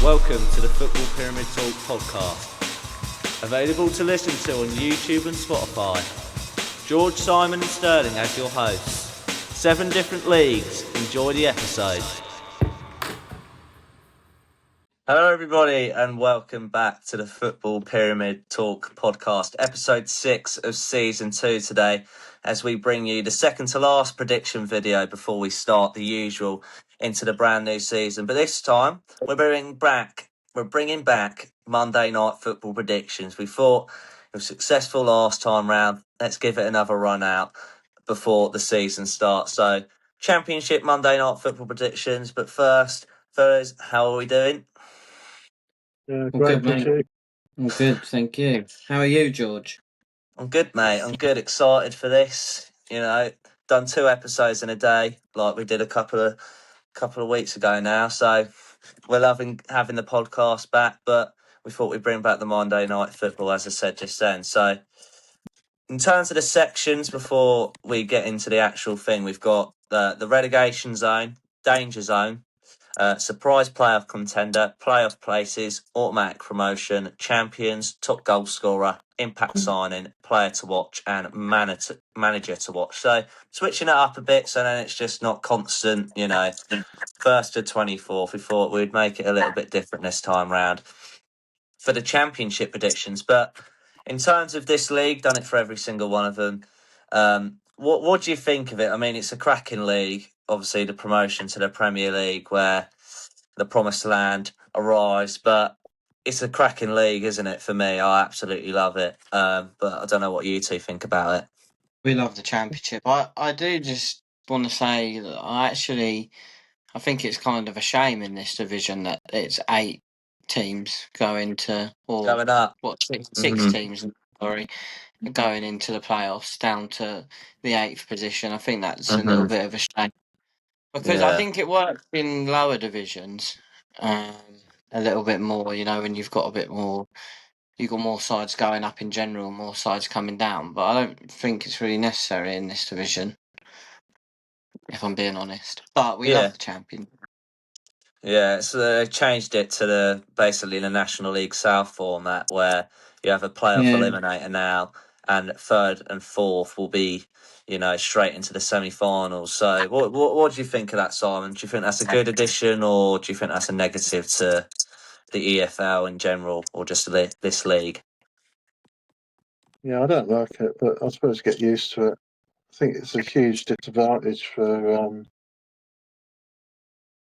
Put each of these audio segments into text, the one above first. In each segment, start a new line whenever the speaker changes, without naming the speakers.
Welcome to the Football Pyramid Talk podcast. Available to listen to on YouTube and Spotify. George, Simon and Sterling as your hosts. 7 different leagues. Enjoy the episode. Hello everybody and welcome back to the Football Pyramid Talk podcast, episode 6 of season 2 today, as we bring you the second to last prediction video before we start the usual into the brand new season. But this time we're bringing back Monday night football predictions. We thought it was successful last time round. Let's give it another run out before the season starts. So Championship Monday night football predictions. But first, fellas, how are we doing?
Yeah,
All
great,
good, mate. All good, thank you. How are you, George?
I'm good, mate. I'm good. Excited for this. You know, done 2 episodes in a day, like we did a couple of weeks ago now. So we're loving having the podcast back, but we thought we'd bring back the Monday night football, as I said just then. So in terms of the sections, before we get into the actual thing, we've got the relegation zone, danger zone, surprise playoff contender, playoff places, automatic promotion, champions, top goal scorer, impact signing, player to watch, and manager to watch. So switching it up a bit, so then it's just not constant, you know, first to 24th. We thought we'd make it a little bit different this time round for the championship predictions. But in terms of this league, done it for every single one of them. What do you think of it? I mean, it's a cracking league. Obviously, the promotion to the Premier League, where the promised land arrives, but it's a cracking league, isn't it? For me, I absolutely love it. But I don't know what you two think about it.
We love the championship. I do just want to say that I think it's kind of a shame in this division that it's 8 teams going
up.
Six teams, sorry, going into the playoffs down to the 8th position. I think that's a little bit of a shame because I think it works in lower divisions a little bit more, you know, when you've got more sides going up in general, more sides coming down. But I don't think it's really necessary in this division, if I'm being honest. But we love the champion.
Yeah, so they changed it to basically the National League South format, where you have a playoff eliminator now, and third and fourth will be, you know, straight into the semi-finals. So, what do you think of that, Simon? Do you think that's a good addition, or do you think that's a negative to the EFL in general, or just this league?
Yeah, I don't like it, but I suppose get used to it. I think it's a huge disadvantage for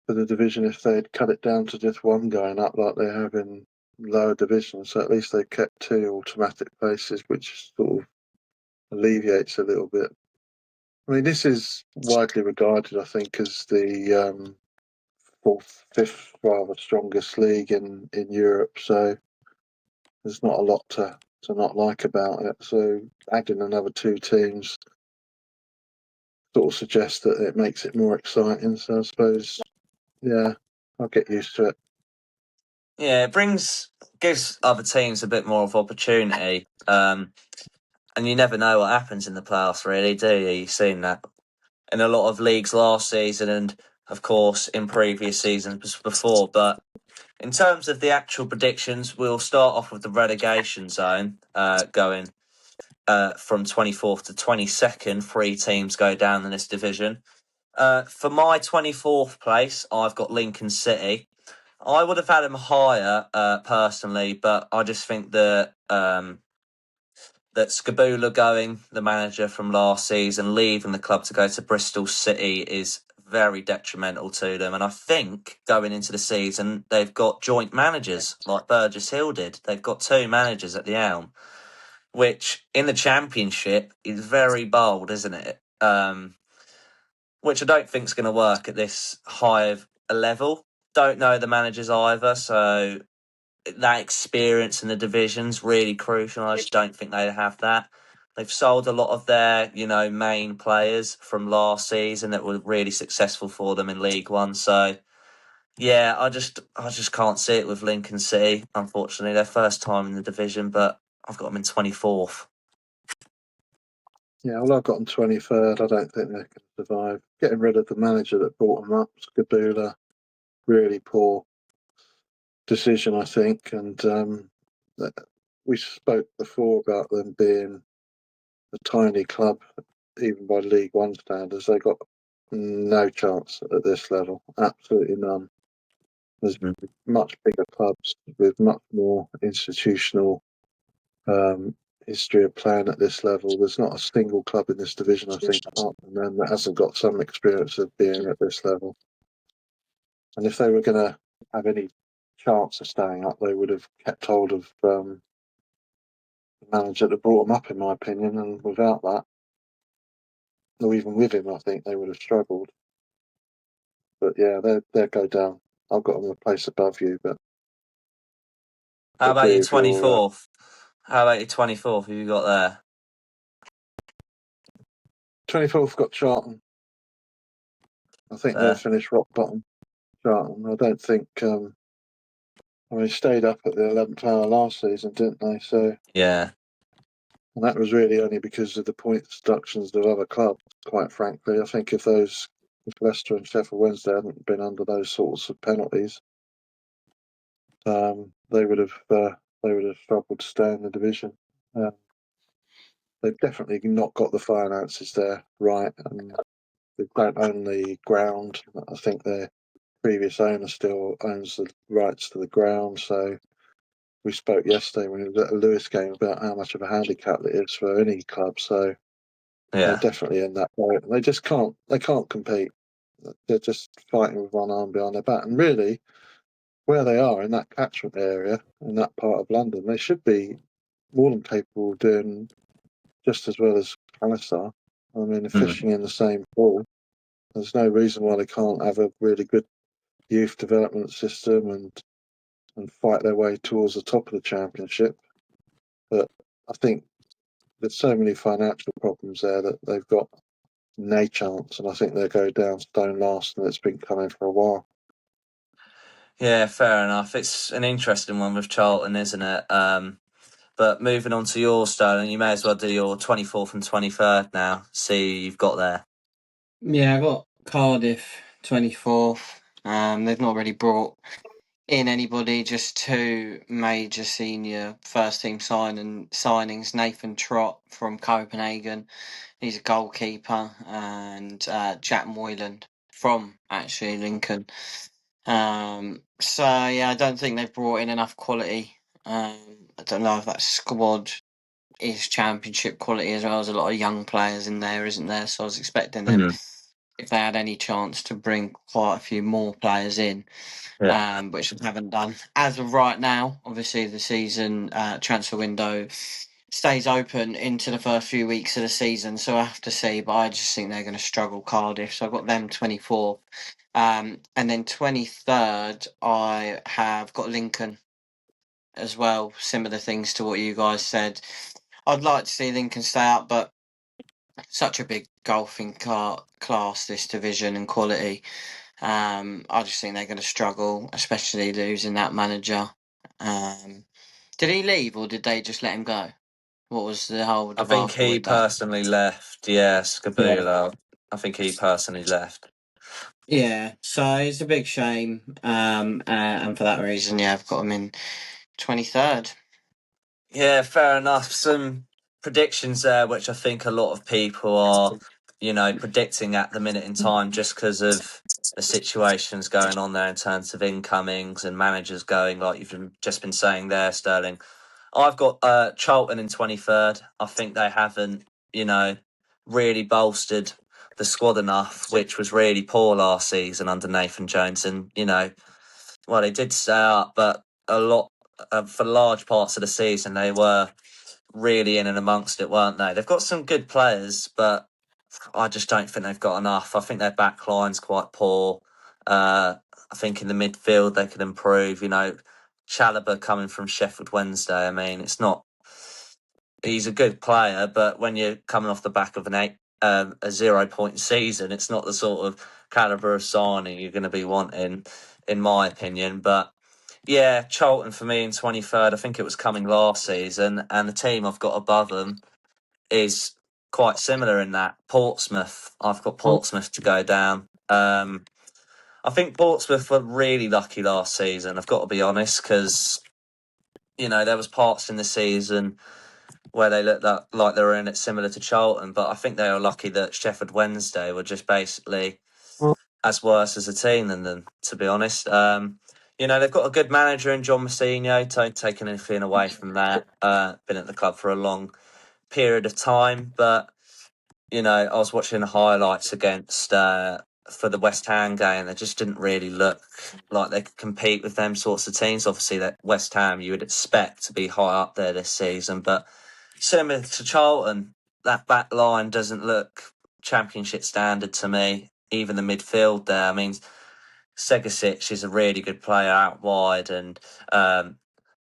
the division if they'd cut it down to just one going up like they have in lower divisions. So at least they kept 2 automatic places, which sort of alleviates a little bit. I mean, this is widely regarded, I think, as the fifth rather strongest league in Europe. So there's not a lot to not like about it. So adding another 2 teams sort of suggests that it makes it more exciting. So I suppose, yeah, I'll get used to it.
Yeah, it gives other teams a bit more of opportunity. And you never know what happens in the playoffs, really, do you? You've seen that in a lot of leagues last season and, of course, in previous seasons before. But in terms of the actual predictions, we'll start off with the relegation zone going from 24th to 22nd. 3 teams go down in this division. For my 24th place, I've got Lincoln City. I would have had him higher personally, but I just think that Skabula going, the manager from last season, leaving the club to go to Bristol City is very detrimental to them. And I think going into the season, they've got joint managers like Burgess Hill did. They've got 2 managers at the helm, which in the Championship is very bold, isn't it? Which I don't think is going to work at this high of a level. Don't know the managers either, so that experience in the division's really crucial. I just don't think they have that. They've sold a lot of their, you know, main players from last season that were really successful for them in League One. So, yeah, I just can't see it with Lincoln City. Unfortunately, their first time in the division, but I've got them in 24th.
Yeah, well, I've got them 23rd. I don't think they can survive. Getting rid of the manager that brought them up, Skabula, really poor decision, I think. And we spoke before about them being a tiny club, even by League One standards. They got no chance at this level, absolutely none. There's much bigger clubs with much more institutional history of playing at this level. There's not a single club in this division, I think, apart from them, that hasn't got some experience of being at this level. And if they were going to have any chance of staying up, they would have kept hold of the manager that brought them up, in my opinion. And without that, or even with him, I think they would have struggled. But yeah, they'll go down. I've got them a place above you, but
How about your 24th? How about your 24th? Who you got there?
24th got Charlton. I think they'll finish rock bottom. Charlton. I don't think. They stayed up at the 11th hour last season, didn't they? So
yeah,
and that was really only because of the points deductions of other clubs. Quite frankly, I think if Leicester and Sheffield Wednesday hadn't been under those sorts of penalties, they would have struggled to stay in the division. They've definitely not got the finances there right, and they don't own the ground. I think their previous owner still owns the rights to the ground. So we spoke yesterday when we was at a Lewis game about how much of a handicap it is for any club. So they're definitely in that boat. They just can't. They can't compete. They're just fighting with one arm behind their back. And really, where they are in that catchment area, in that part of London, they should be more than capable of doing just as well as Palace are. I mean, fishing in the same pool. There's no reason why they can't have a really good youth development system and fight their way towards the top of the Championship. But I think there's so many financial problems there that they've got no chance, and I think they'll go down stone last, and it's been coming for a while.
Yeah, fair enough. It's an interesting one with Charlton, isn't it? But moving on to yours, Sterling, you may as well do your 24th and 23rd now. See who you've got there.
Yeah, I got Cardiff 24th. They've not really brought in anybody, just two major senior first team signings. Nathan Trott from Copenhagen, he's a goalkeeper, and Jack Moyland from actually Lincoln. So yeah, I don't think they've brought in enough quality. I don't know if that squad is championship quality as well. There's a lot of young players in there, isn't there? So I was expecting them, if they had any chance, to bring quite a few more players in, which they haven't done. As of right now, obviously the season transfer window stays open into the first few weeks of the season, so I have to see, but I just think they're going to struggle, Cardiff. So I've got them 24th. And then 23rd, I have got Lincoln as well. Similar things to what you guys said. I'd like to see Lincoln stay up, but such a big golfing class, this division, and quality. I just think they're going to struggle, especially losing that manager. Did he leave, or did they just let him go? What was the whole
I think
debacle
he
with that?
personally left. Yes, Kabula. I think he personally left.
Yeah, so it's a big shame. And for that reason, yeah, I've got him in 23rd.
Yeah, fair enough. Some predictions there, which I think a lot of people are, predicting at the minute in time, just because of the situations going on there in terms of incomings and managers going, like you've just been saying there, Sterling. I've got Charlton in 23rd. I think they haven't, really bolstered the squad enough, which was really poor last season under Nathan Jones. And, well, they did stay up, but a lot for large parts of the season, they were really in and amongst it, weren't they? They've got some good players, but I just don't think they've got enough. I think their back line's quite poor. I think in the midfield they could improve. Chalobah coming from Sheffield Wednesday. I mean, it's not. He's a good player, but when you're coming off the back of a 0-point season, it's not the sort of calibre of signing you're going to be wanting, in my opinion. But yeah, Charlton for me in 23rd. I think it was coming last season, and the team I've got above them is quite similar in that. Portsmouth. I've got Portsmouth to go down. I I think Portsmouth were really lucky last season. I've got to be honest, because there was parts in the season where they looked like they were in it similar to Charlton, but I think they were lucky that Sheffield Wednesday were just basically as worse as a team than them, to be honest. They've got a good manager in John Mousinho, don't take anything away from that. Been at the club for a long period of time, but, I was watching the highlights against for the West Ham game. They just didn't really look like they could compete with them sorts of teams. Obviously, that West Ham you would expect to be high up there this season, but similar to Charlton, that back line doesn't look Championship standard to me. Even the midfield there. I mean, Segasic is a really good player out wide, and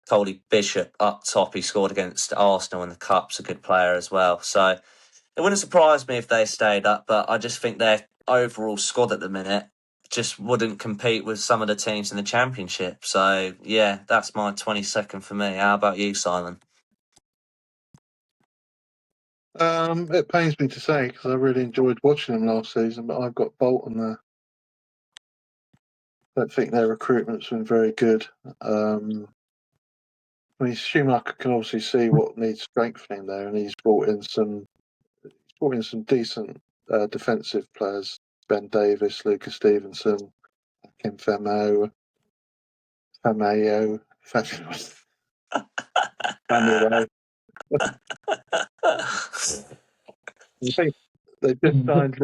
Coley Bishop up top. He scored against Arsenal in the Cup's a good player as well. So it wouldn't surprise me if they stayed up, but I just think their overall squad at the minute just wouldn't compete with some of the teams in the Championship. So yeah, that's my 22nd for me. How about you, Simon?
It pains me to say because I really enjoyed watching them last season, but I've got Bolton there. I don't think their recruitment's been very good. Schumacher can obviously see what needs strengthening there, and he's brought in some decent defensive players: Ben Davis, Lucas Stevenson, Kim Fameo. I think they've just signed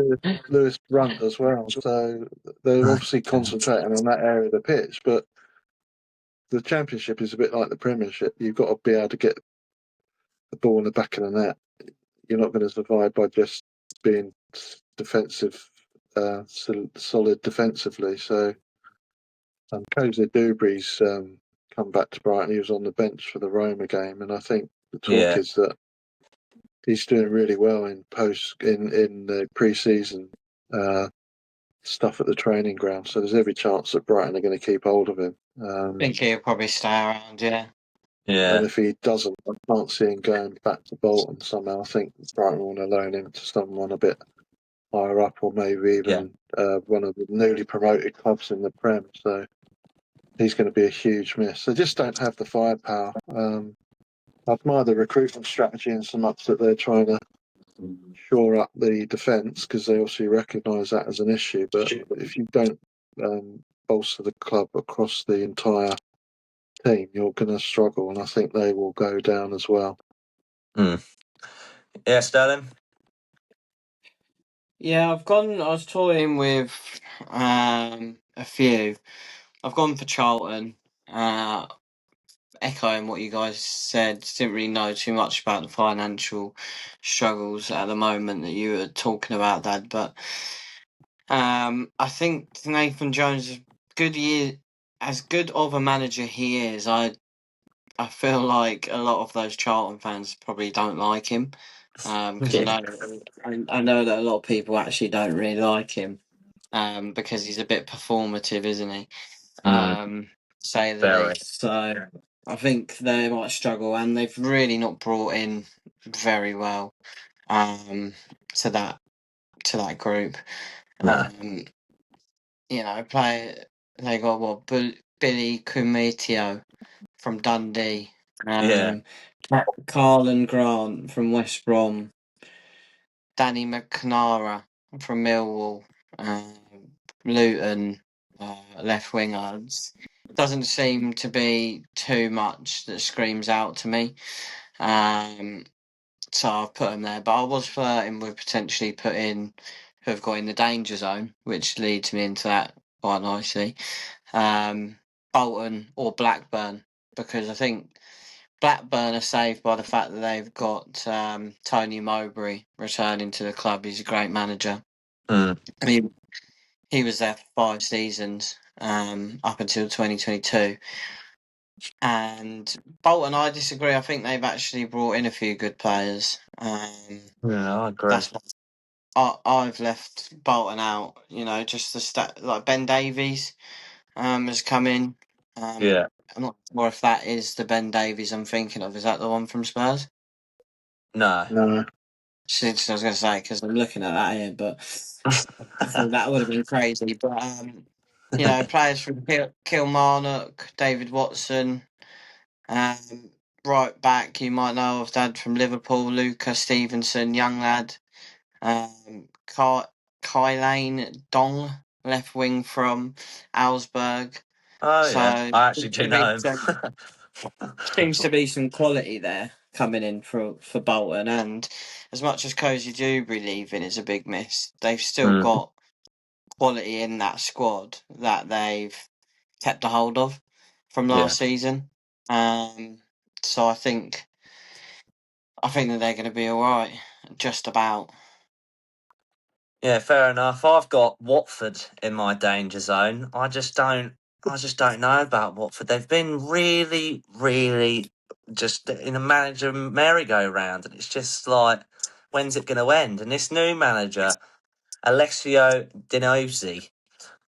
Lewis Brunt as well, so they're obviously concentrating on that area of the pitch. But the Championship is a bit like the Premiership. You've got to be able to get the ball in the back of the net. You're not going to survive by just being defensive, solid defensively. So, Jose Dubry's come back to Brighton. He was on the bench for the Roma game, and I think the talk is that he's doing really well in the pre-season stuff at the training ground. So there's every chance that Brighton are going to keep hold of him.
I think he'll probably stay around, yeah.
And if he doesn't, I can't see him going back to Bolton somehow. I think Brighton want to loan him to someone a bit higher up, or maybe even one of the newly promoted clubs in the Prem. So he's going to be a huge miss. They just don't have the firepower. I admire the recruitment strategy in so much that they're trying to shore up the defence, because they obviously recognise that as an issue. But if you don't bolster the club across the entire team, you're going to struggle, and I think they will go down as well.
Yeah, Sterling?
Yeah, I was toying with a few. I've gone for Charlton. Echoing what you guys said, didn't really know too much about the financial struggles at the moment that you were talking about, Dad. But I think Nathan Jones is as good of a manager he is. I feel like a lot of those Charlton fans probably don't like him, because I know that a lot of people actually don't really like him, because he's a bit performative, isn't he? Say the least. So I think they might struggle, and they've really not brought in very well to that group. They got Billy Kumetio from Dundee, Carlin Grant from West Brom, Danny McNara from Millwall, Luton, left winger. Doesn't seem to be too much that screams out to me. So I've put them there, but I was flirting with potentially putting who have got in the danger zone, which leads me into that quite nicely. Bolton or Blackburn, because I think Blackburn are saved by the fact that they've got Tony Mowbray returning to the club. He's a great manager. I mean, he was there for 5 seasons, up until 2022. And Bolton, I disagree. I think they've actually brought in a few good players.
I agree.
That's what I've left Bolton out. Just the like Ben Davies has come in. I'm not sure if that is the Ben Davies I'm thinking of. Is that the one from Spurs?
No.
Since I was going to say, because I'm looking at that here, but I thought that would have been crazy. But players from Kilmarnock, David Watson, right back you might know of dad from Liverpool, Luca Stevenson, young lad, Kylane Dong, left wing from Augsburg.
Oh
So
yeah, I actually do know him.
seems to be some quality there coming in for Bolton, and as much as Cozy Dewberry leaving is a big miss, they've still got quality in that squad that they've kept a hold of from last season. So I think that they're going to be all right, just about.
Yeah, fair enough. I've got Watford in my danger zone. I just don't know about Watford. They've been really, really just in a manager merry-go-round, and it's just like, when's it going to end? And this new manager, Alessio Dinosi,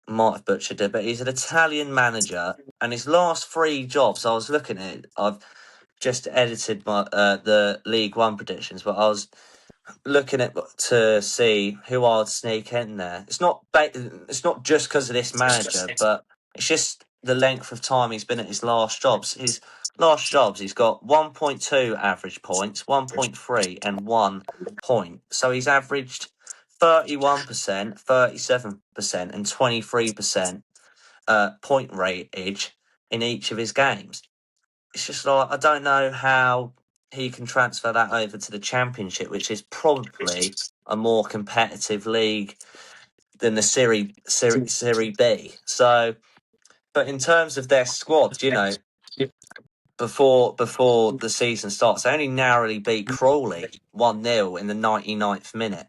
might have butchered it, but he's an Italian manager, and his last 3 jobs, I was looking at it, I've just edited my the League One predictions, but I was looking at to see who I'd sneak in there. It's not just because of this manager, but it's just the length of time he's been at his last jobs. His last jobs, he's got 1.2 average points, 1.3, and 1 point. So he's averaged 31%, 37%, and 23% point rateage in each of his games. It's just like, I don't know how he can transfer that over to the Championship, which is probably a more competitive league than the Serie B. So, but in terms of their squad, before the season starts, they only narrowly beat Crawley 1-0 in the 99th minute.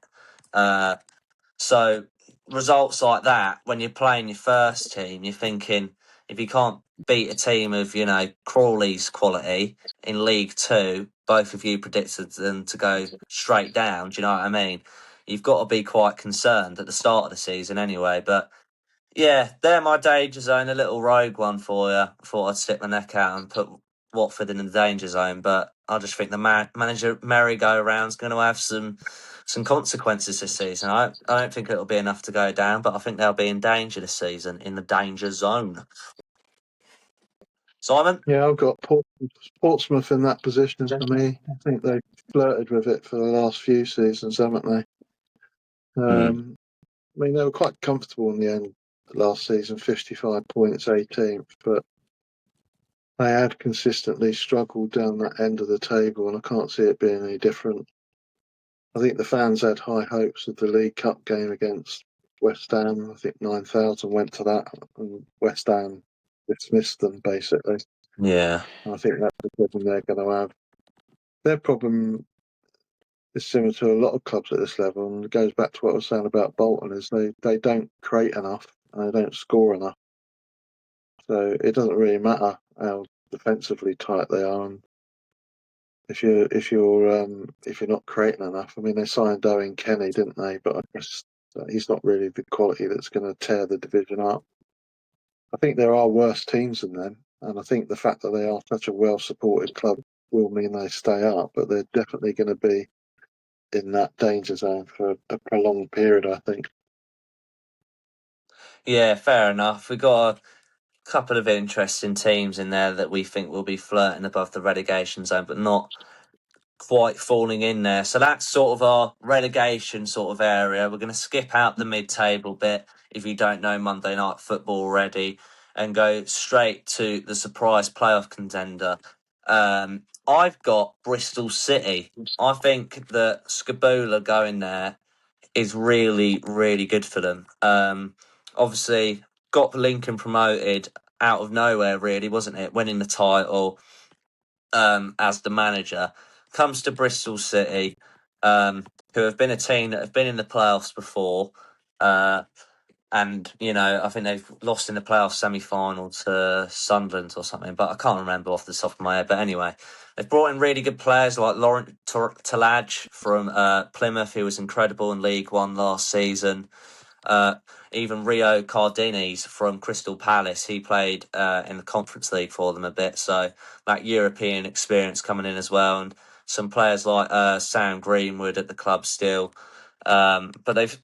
So results like that, when you're playing your first team, you're thinking, if you can't beat a team of, Crawley's quality in League Two, both of you predicted them to go straight down, do you know what I mean? You've got to be quite concerned at the start of the season anyway. But yeah, they're my danger zone, a little rogue one for you. I thought I'd stick my neck out and put Watford in the danger zone, but I just think the manager merry-go-round's going to have some consequences this season. I don't think it'll be enough to go down, but I think they'll be in danger this season, in the danger zone. Simon?
Yeah, I've got Portsmouth in that position for me. I think they've flirted with it for the last few seasons, haven't they? I mean, they were quite comfortable in the end last season, 55 points, 18th, but they had consistently struggled down that end of the table, and I can't see it being any different. I think the fans had high hopes of the League Cup game against West Ham. I think 9,000 went to that, and West Ham dismissed them, basically.
Yeah.
And I think that's the problem they're going to have. Their problem is similar to a lot of clubs at this level, and it goes back to what I was saying about Bolton, is they don't create enough and they don't score enough. So it doesn't really matter how defensively tight they are. And if you're not creating enough, I mean, they signed Owen Kenny, didn't they? But I guess he's not really the quality that's going to tear the division up. I think there are worse teams than them, and I think the fact that they are such a well-supported club will mean they stay up. But they're definitely going to be in that danger zone for a prolonged period, I think.
Yeah, fair enough. We've got a couple of interesting teams in there that we think will be flirting above the relegation zone, but not quite falling in there. So that's sort of our relegation sort of area. We're going to skip out the mid-table bit if you don't know Monday Night Football already, and go straight to the surprise playoff contender. I've got Bristol City. I think that Skabula going there is really, really good for them. Obviously, got Lincoln promoted out of nowhere, really, wasn't it? Winning the title as the manager. Comes to Bristol City, who have been a team that have been in the playoffs before. And, I think they've lost in the playoff semi-final to Sunderland or something, but I can't remember off the top of my head. But anyway, they've brought in really good players like Laurent Talage from Plymouth, who was incredible in League One last season. Even Rio Cardenas from Crystal Palace, he played in the Conference League for them a bit, so that European experience coming in as well, and some players like Sam Greenwood at the club still, but they've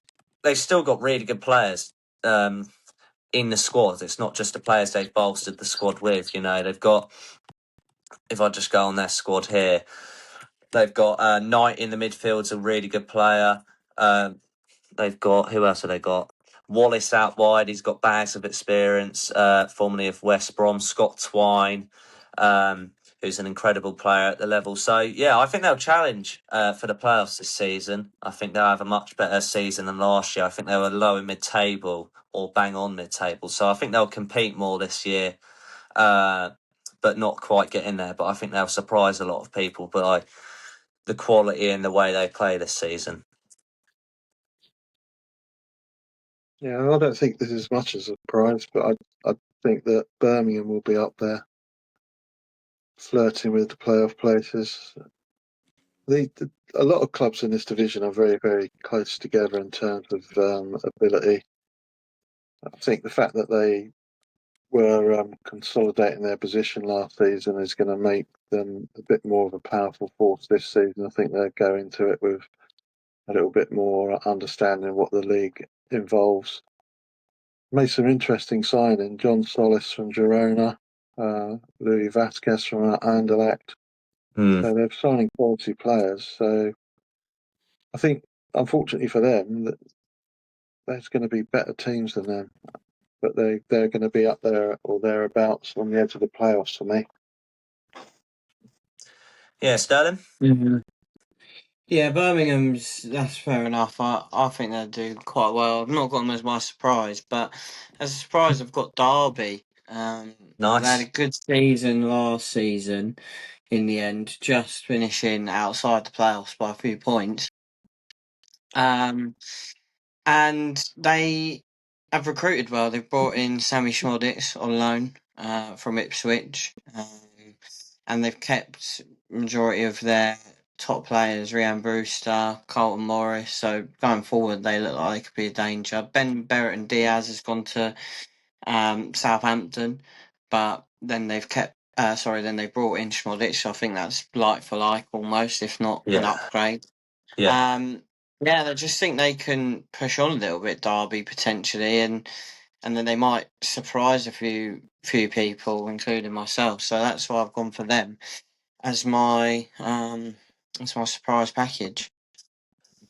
still got really good players. in the squad. It's not just the players they've bolstered the squad with. You know, they've got, if I just go on their squad here, they've got Knight in the midfield's a really good player. They've got, who else have they got? Wallace out wide. He's got bags of experience, formerly of West Brom. Scott Twine, who's an incredible player at the level. So, yeah, I think they'll challenge for the playoffs this season. I think they'll have a much better season than last year. I think they were low in mid-table or bang on mid-table. So I think they'll compete more this year, but not quite get in there. But I think they'll surprise a lot of people by the quality and the way they play this season.
Yeah, I don't think this is much as a surprise, but I think that Birmingham will be up there, flirting with the playoff places. A lot of clubs in this division are very, very close together in terms of ability. I think the fact that they were consolidating their position last season is going to make them a bit more of a powerful force this season. I think they'll go into it with a little bit more understanding what the league involves. Made some interesting signing. John Solis from Girona, Louis Vasquez from Anderlecht. So they're signing quality players. So I think, unfortunately for them, that there's going to be better teams than them, but they're going to be up there or thereabouts on the edge of the playoffs for me.
Yeah, Sterling?
Mm-hmm. Yeah, that's fair enough. I think they'll do quite well. I've not got them as my surprise, but as a surprise, I've got Derby. They had a
Nice.
good season last season in the end, just finishing outside the playoffs by a few points. And they have recruited well. They've brought in Sammy Schmoditz on loan from Ipswich, and they've kept majority of their top players, Rhian Brewster, Carlton Morris. So going forward, they look like they could be a danger. Ben Berrett and Diaz has gone to Southampton, but then they've kept. Then they brought in Schmoditz. So I think that's like for like almost, if not an
Yeah.
upgrade.
Yeah.
Yeah, I just think they can push on a little bit, Derby potentially, and then they might surprise a few people, including myself. So that's why I've gone for them as my surprise package.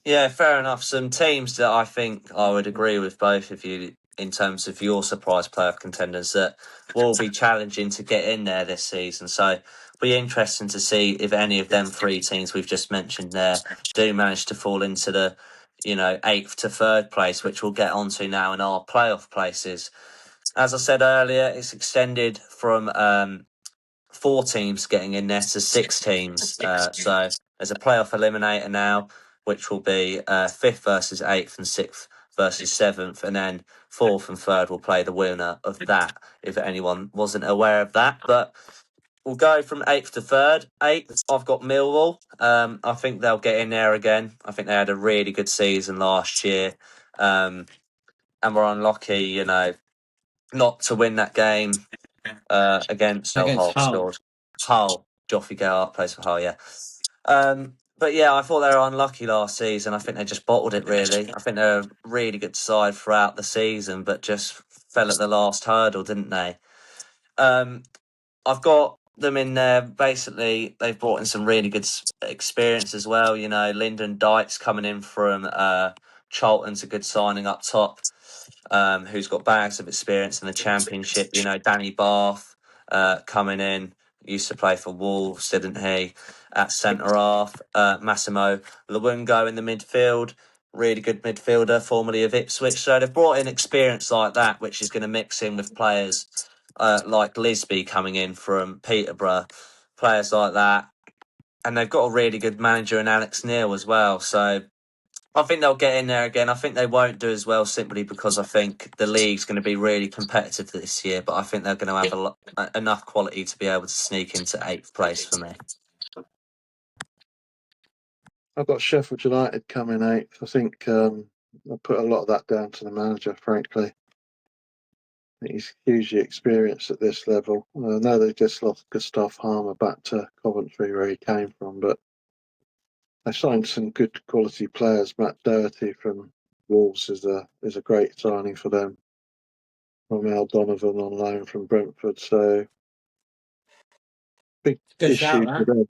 Yeah, fair enough. Some teams that I think I would agree with both of you in terms of your surprise playoff contenders that will be challenging to get in there this season. So it'll be interesting to see if any of them three teams we've just mentioned there do manage to fall into the, 8th to 3rd place, which we'll get onto now in our playoff places. As I said earlier, it's extended from 4 teams getting in there to 6 teams. So there's a playoff eliminator now, which will be 5th versus 8th and 6th versus 7th, and then 4th and 3rd will play the winner of that, if anyone wasn't aware of that. But we'll go from 8th to 3rd. 8th, I've got Millwall. I think they'll get in there again. I think they had a really good season last year, and were unlucky, not to win that game against
Against
Hull
Hull.
scored. Hull, Joffrey Gellhart plays for Hull, yeah. But yeah, I thought they were unlucky last season. I think they just bottled it, really. I think they're a really good side throughout the season, but just fell at the last hurdle, didn't they? I've got them in there. Basically, they've brought in some really good experience as well. Lyndon Dykes coming in from Charlton's a good signing up top, who's got bags of experience in the Championship. Danny Bath coming in, used to play for Wolves, didn't he? At centre half, Massimo Luongo in the midfield, really good midfielder, formerly of Ipswich. So they've brought in experience like that, which is going to mix in with players like Lisby coming in from Peterborough, players like that. And they've got a really good manager in Alex Neil as well. So I think they'll get in there again. I think they won't do as well simply because I think the league's going to be really competitive this year, but I think they're going to have enough quality to be able to sneak into 8th place for me.
I've got Sheffield United coming 8th. I think I put a lot of that down to the manager, frankly. I think he's hugely experienced at this level. I know they just lost Gustav Harmer back to Coventry, where he came from, but they signed some good quality players. Matt Doherty from Wolves is a great signing for them. Romel Donovan on loan from Brentford. So big
Good
issue
shout,
for them.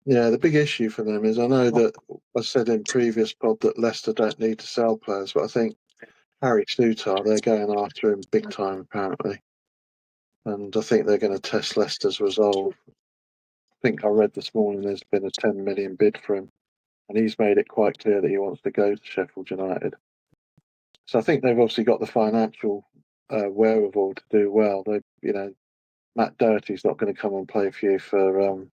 Yeah, the big issue for them is I know that I said in previous pod that Leicester don't need to sell players, but I think Harry Souttar, they're going after him big time apparently. And I think they're going to test Leicester's resolve. I think I read this morning there's been a 10 million bid for him, and he's made it quite clear that he wants to go to Sheffield United. So I think they've obviously got the financial wherewithal to do well. They, Matt Doherty's not going to come and play for you for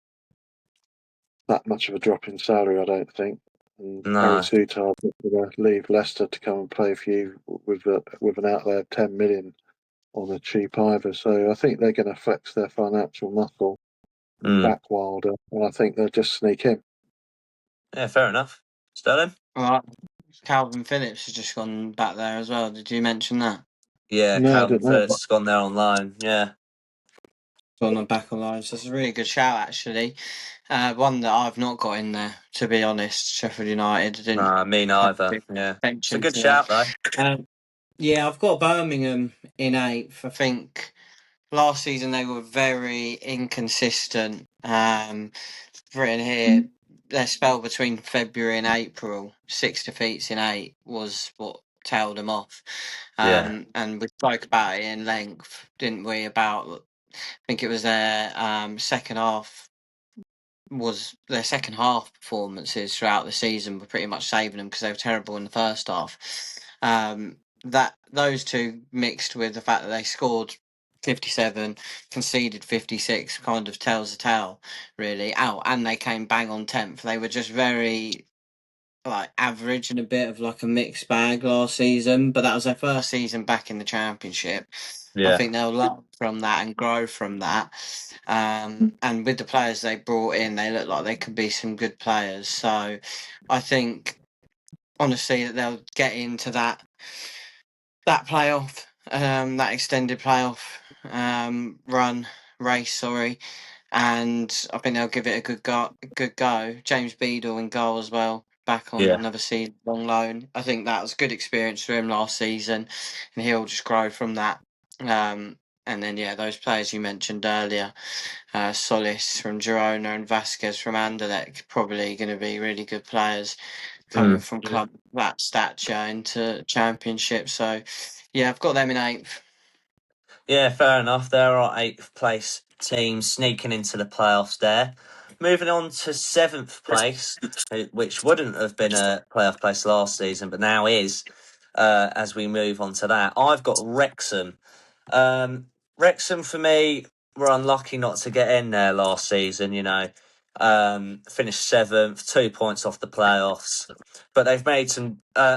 that much of a drop in salary, I don't think. And Harry
No.
Souttar is going to leave Leicester to come and play for you with an outlay of 10 million on a cheap either. So I think they're going to flex their financial muscle and back Wilder, and I think they'll just sneak in.
Yeah, fair enough. Sterling?
Right. Calvin Phillips has just gone back there as well. Did you mention that?
Yeah,
No, I
Calvin
didn't know.
Phillips has gone there on loan. Yeah.
On the back of line. So it's a really good shout, actually. One that I've not got in there, to be honest. Sheffield United didn't.
Nah, me neither. Yeah. It's a
Attention
good
to
shout, though.
yeah, I've got Birmingham in 8th. I think last season they were very inconsistent. Written here, their spell between February and April, 6 defeats in 8 was what tailed them off.
Yeah.
And we spoke about it in length, didn't we? About, I think it was their second half performances throughout the season were pretty much saving them because they were terrible in the first half. That those two mixed with the fact that they scored 57, conceded 56, kind of tells the tale, really. And they came bang on 10th. They were just very average and a bit of like a mixed bag last season, but that was their first season back in the Championship. I
Yeah.
think they'll learn from that and grow from that. And with the players they brought in, they look like they could be some good players. So I think honestly that they'll get into that playoff, that extended playoff race. Sorry, and I think they'll give it a good go. James Beadle in goal as well, back on
Yeah.
another season long loan. I think that was a good experience for him last season, and he'll just grow from that. And then those players you mentioned earlier, Solis from Girona and Vasquez from Anderlecht, probably going to be really good players coming from club that stature into Championship. So I've got them in 8th.
Yeah, fair enough. There are 8th place teams sneaking into the playoffs there. Moving on to 7th place, which wouldn't have been a playoff place last season, but now is, as we move on to that. I've got Wrexham. Wrexham, for me, were unlucky not to get in there last season, finished 7th, 2 points off the playoffs. But they've made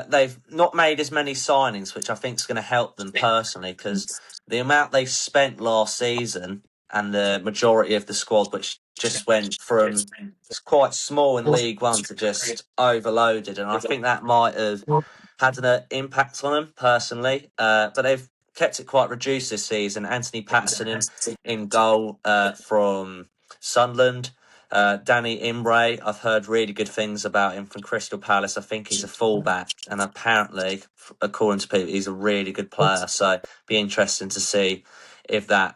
they've not made as many signings, which I think is going to help them personally, because the amount they spent last season and the majority of the squad, which just went from quite small in League One to just overloaded, and I think that might have had an impact on them personally. But they've kept it quite reduced this season. Anthony Patterson in goal from Sunderland. Danny Imbre, I've heard really good things about him from Crystal Palace. I think he's a fullback, and apparently, according to people, he's a really good player. So, be interesting to see if that,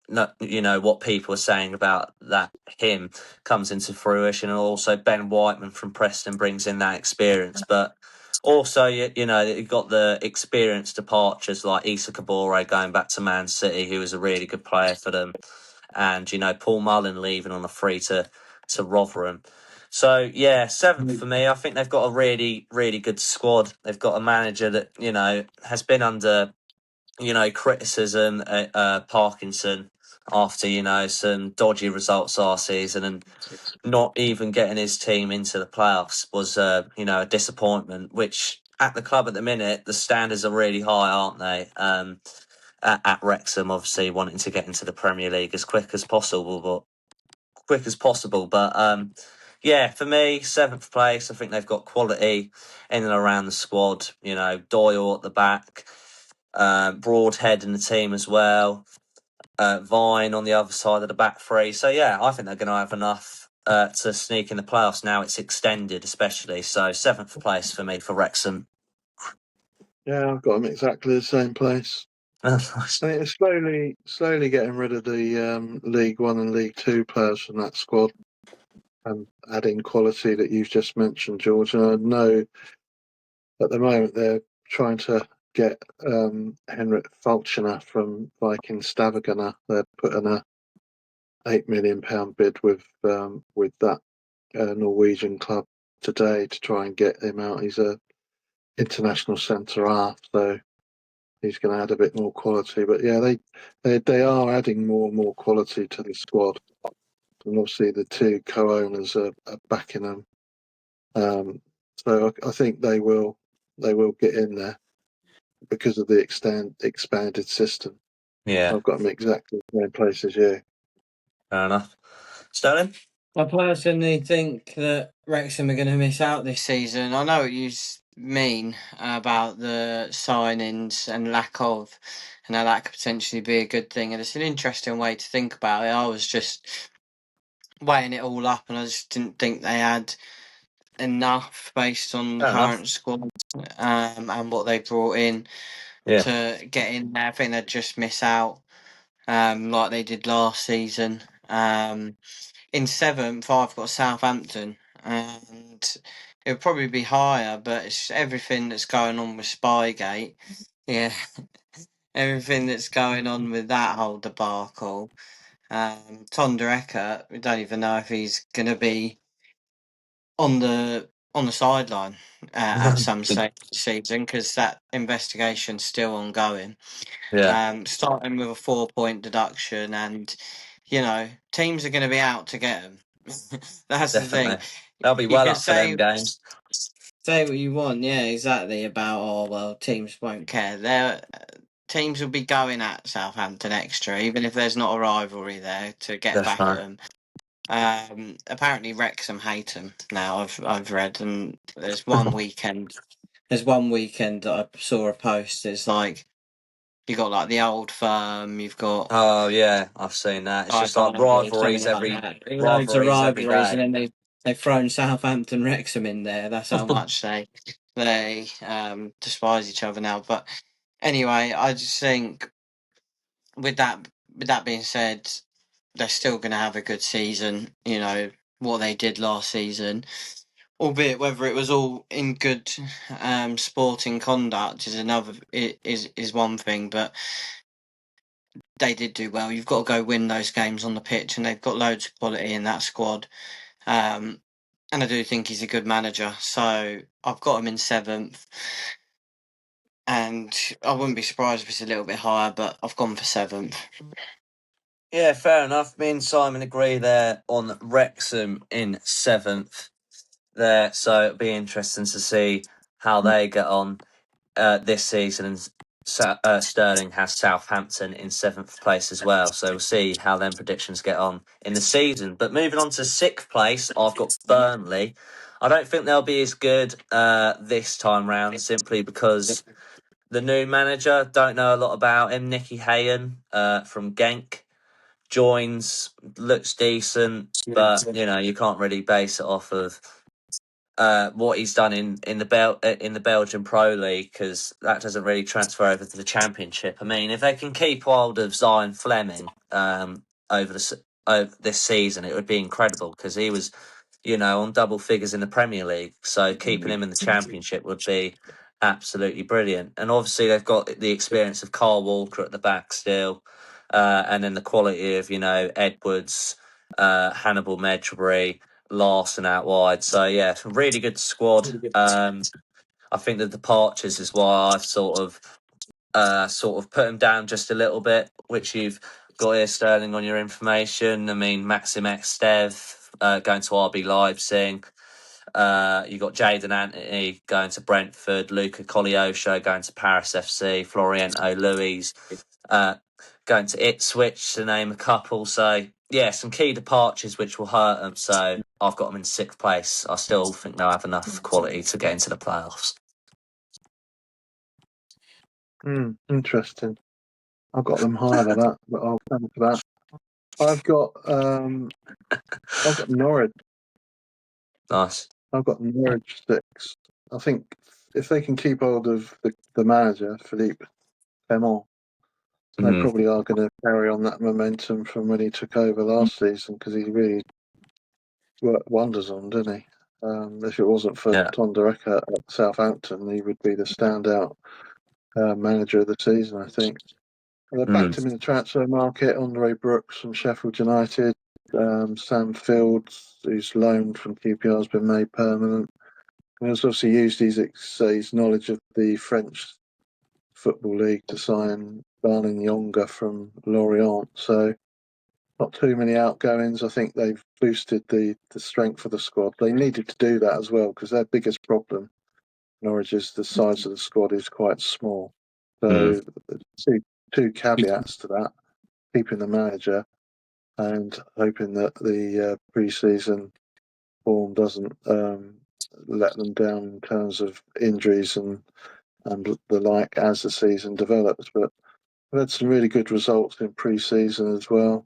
what people are saying about that him comes into fruition. And also, Ben Whiteman from Preston brings in that experience, but. Also, you've got the experienced departures like Issa Kabore going back to Man City, who was a really good player for them, and Paul Mullen leaving on a free to Rotherham. So 7th for me. I think they've got a really, really good squad. They've got a manager that has been under criticism at Parkinson after some dodgy results last season, and not even getting his team into the playoffs was a disappointment. Which at the club at the minute, the standards are really high, aren't they? At Wrexham, obviously wanting to get into the Premier League as quick as possible, but for me, 7th place. I think they've got quality in and around the squad. Doyle at the back, Broadhead in the team as well, Vine on the other side of the back three. So I think they're going to have enough to sneak in the playoffs. Now it's extended, especially. So 7th place for me for Wrexham.
Yeah, I've got them exactly the same place.
Nice.
I think it's slowly getting rid of the League One and League Two players from that squad and adding quality that you've just mentioned, George. And I know at the moment they're trying to get Henrik Fulchner from Viking Stavanger. They're putting a £8 million bid with that Norwegian club today to try and get him out. He's a international centre half, so he's going to add a bit more quality. But yeah, they are adding more and more quality to the squad, and obviously the two co-owners are backing them. So I think they will get in there because of the expanded system.
Yeah,
I've got them exactly the same place as you.
fair enough. Sterling?
I personally think that Wrexham are going to miss out this season. I know what you mean about the signings and lack of, and how that could potentially be a good thing. And it's an interesting way to think about it. I was just weighing it all up, and I just didn't think they had enough based on the
Fair enough.
current squad and what they brought in
Yeah.
to get in there. I think they'd just miss out like they did last season. In seventh, I've got Southampton, and it would probably be higher, but it's everything that's going on with Spygate. Yeah, everything that's going on with that whole debacle. Tonder Eckert, we don't even know if he's going to be on the sideline at some stage this season because that investigation's still ongoing.
Yeah,
Starting with a 4-point deduction, and teams are going to be out to get them. That's the thing.
definitely. They'll be
You
well
can
up for them
say
games.
what you want, yeah, exactly. About teams won't care. Teams will be going at Southampton extra, even if there's not a rivalry there to get back at
Definitely.
them. Apparently Wrexham hate them now. I've read, and there's one weekend. There's one weekend that I saw a post. It's like you got like the old firm. You've got
Oh yeah, I've seen that. It's just like
or something like that. Loads of
rivalries every
rivalries, and
day.
then they've thrown Southampton Wrexham in there. That's how much they despise each other now. But anyway, I just think with that being said, they're still going to have a good season. You know what they did last season, albeit whether it was all in good sporting conduct is one thing, but they did do well. You've got to go win those games on the pitch, and they've got loads of quality in that squad. And I do think he's a good manager. So I've got him in seventh, and I wouldn't be surprised if it's a little bit higher, but I've gone for seventh.
Yeah, fair enough. Me and Simon agree there on Wrexham in seventh there. So it'll be interesting to see how they get on this season. And Sterling has Southampton in seventh place as well. So we'll see how them predictions get on in the season. But moving on to sixth place, I've got Burnley. I don't think they'll be as good this time round, simply because the new manager, don't know a lot about him. Nicky Hayen from Genk joins, looks decent, but you can't really base it off of what he's done in the Belgian Pro League, because that doesn't really transfer over to the Championship. I mean, if they can keep hold of Zion Fleming over this season, it would be incredible, because he was on double figures in the Premier League. So keeping him in the Championship would be absolutely brilliant. And obviously they've got the experience of Carl Walker at the back still, and then the quality of Edwards, Hannibal Medjugorje, Larson out wide. So yeah, it's a really good squad. I think the departures is why I've sort of put him down just a little bit, which you've got here, Sterling, on your information. I mean, Maxim Stev going to RB Leipzig. You got Jaden Anthony going to Brentford, Luca Cogliosho going to Paris FC, Floriento Luis going to Ipswich, to name a couple. So yeah, some key departures which will hurt them. So I've got them in sixth place. I still think they'll have enough quality to get into the playoffs.
Interesting. I've got them higher than that, but I'll come to that. I've got Norwich.
Nice.
I've got Norwich 6. I think if they can keep hold of the manager, Philippe Clement, They probably are going to carry on that momentum from when he took over last season, because he really worked wonders on, didn't he? If it wasn't for Tom Derecker at Southampton, he would be the standout manager of the season, I think. And they backed him in the transfer market. Andre Brooks from Sheffield United, Sam Fields, who's loaned from QPR, has been made permanent. And he's obviously used his knowledge of the French Football League to sign Barling Younger from Lorient. So not too many outgoings. I think they've boosted the strength of the squad. They needed to do that as well, because their biggest problem, Norwich, is the size of the squad is quite small. So two caveats to that: keeping the manager and hoping that the pre-season form doesn't let them down in terms of injuries and the like as the season develops. But we've had some really good results in pre-season as well.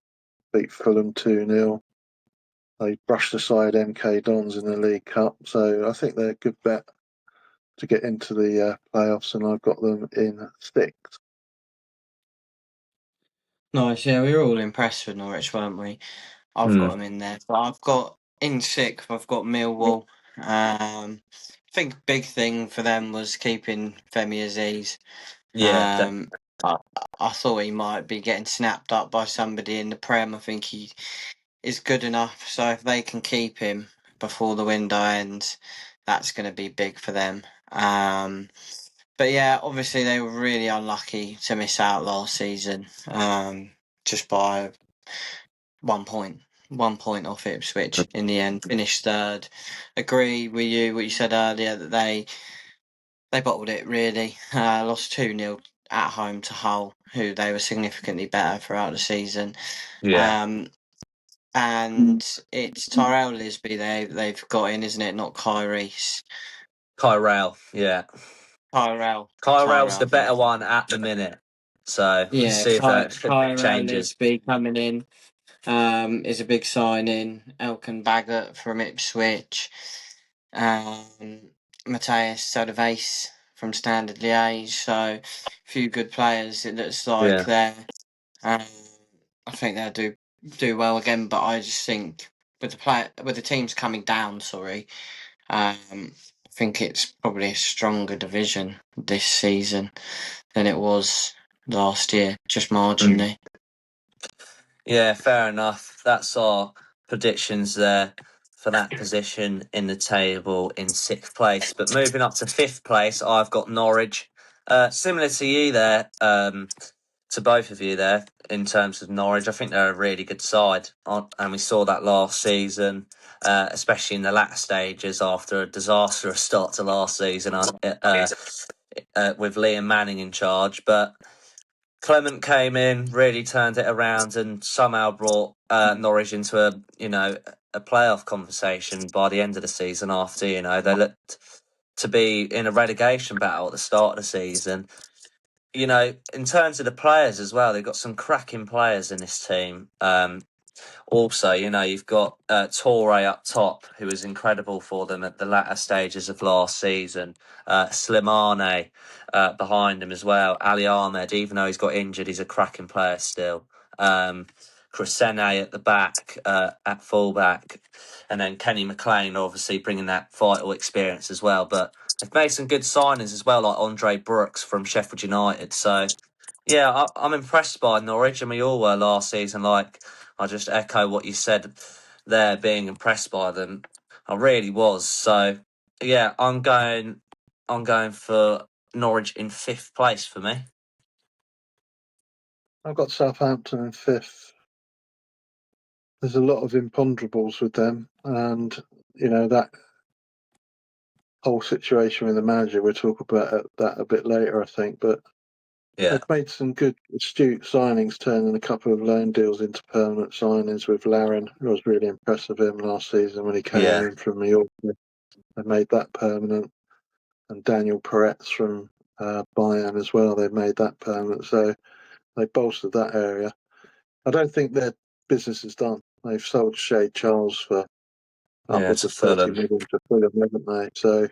Beat Fulham 2-0. They brushed aside MK Dons in the League Cup, so I think they're a good bet to get into the playoffs, and I've got them in 6th.
Nice, yeah, we were all impressed with Norwich, weren't we? I've got them in there, but I've got in 6th. I've got Millwall. I think big thing for them was keeping Femi Aziz. I thought he might be getting snapped up by somebody in the Prem. I think he is good enough, so if they can keep him before the window ends, that's going to be big for them. But yeah, obviously they were really unlucky to miss out last season, just by 1 point. 1 point off Ipswich in the end, finished 3rd. Agree with you what you said earlier, that they bottled it really. Lost 2-0 at home to Hull, who they were significantly better throughout the season. And it's Tyrell Lisby they've got in, isn't it? Not
Kyrell, yeah.
Tyrell's
the better one at the minute. So
yeah,
see if that
Tyrell
changes.
Lisby coming in is a big signing. Elkan Baggott from Ipswich. Matthias Sodaves from Standard Liège. So a few good players it looks like there. I think they'll do well again, but I just think with the teams coming down, I think it's probably a stronger division this season than it was last year, just marginally.
Yeah, fair enough. That's our predictions there for that position in the table in 6th place. But moving up to 5th place, I've got Norwich. Similar to you there, to both of you there, in terms of Norwich. I think they're a really good side, and we saw that last season, especially in the latter stages after a disastrous start to last season with Liam Manning in charge. But Clement came in, really turned it around, and somehow brought Norwich into a playoff conversation by the end of the season. After they looked to be in a relegation battle at the start of the season. In terms of the players as well, they've got some cracking players in this team. Also, you've got Torre up top, who was incredible for them at the latter stages of last season. Slimane behind him as well. Ali Ahmed, even though he's got injured, he's a cracking player still. Crescene at the back, at fullback. And then Kenny McLean, obviously, bringing that vital experience as well. But they've made some good signings as well, like Andre Brooks from Sheffield United. So, yeah, I'm impressed by Norwich, and we all were last season. I just echo what you said there, being impressed by them. I really was. So, yeah, I'm going for Norwich in 5th place for me.
I've got Southampton in 5th. There's a lot of imponderables with them, and that whole situation with the manager. We'll talk about that a bit later, I think. But they've made some good, astute signings, turning a couple of loan deals into permanent signings with Larin. I was really impressed with him last season when he came in from Mallorca. They made that permanent. And Daniel Peretz from Bayern as well. They've made that permanent. So they bolstered that area. I don't think their business is done. They've sold Shay Charles for upwards of 30 million to Fulham, haven't they? So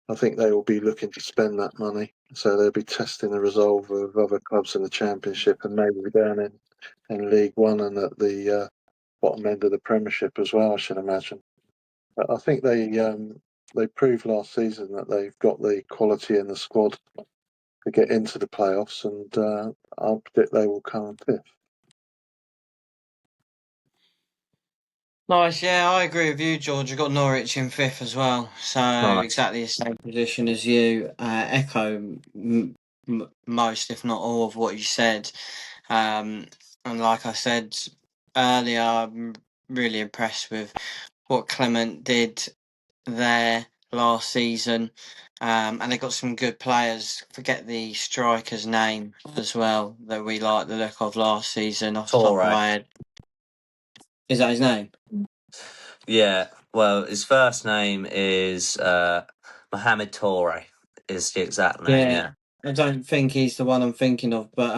I think they will be looking to spend that money. So they'll be testing the resolve of other clubs in the Championship and maybe down in League One and at the bottom end of the Premiership as well, I should imagine. But I think they proved last season that they've got the quality in the squad to get into the playoffs, and I'll predict they will come fifth.
Nice, yeah, I agree with you, George. I've got Norwich in fifth as well, so
Nice.
exactly the same position as you. Echo most, if not all, of what you said. And like I said earlier, I'm really impressed with what Clement did there last season. And they got some good players. Forget the striker's name as well that we liked the look of last season off the top of
Torre.
my head. Is that his name?
Yeah. Well, his first name is Mohamed Torre. Is the exact name? Yeah.
I don't think he's the one I'm thinking of, but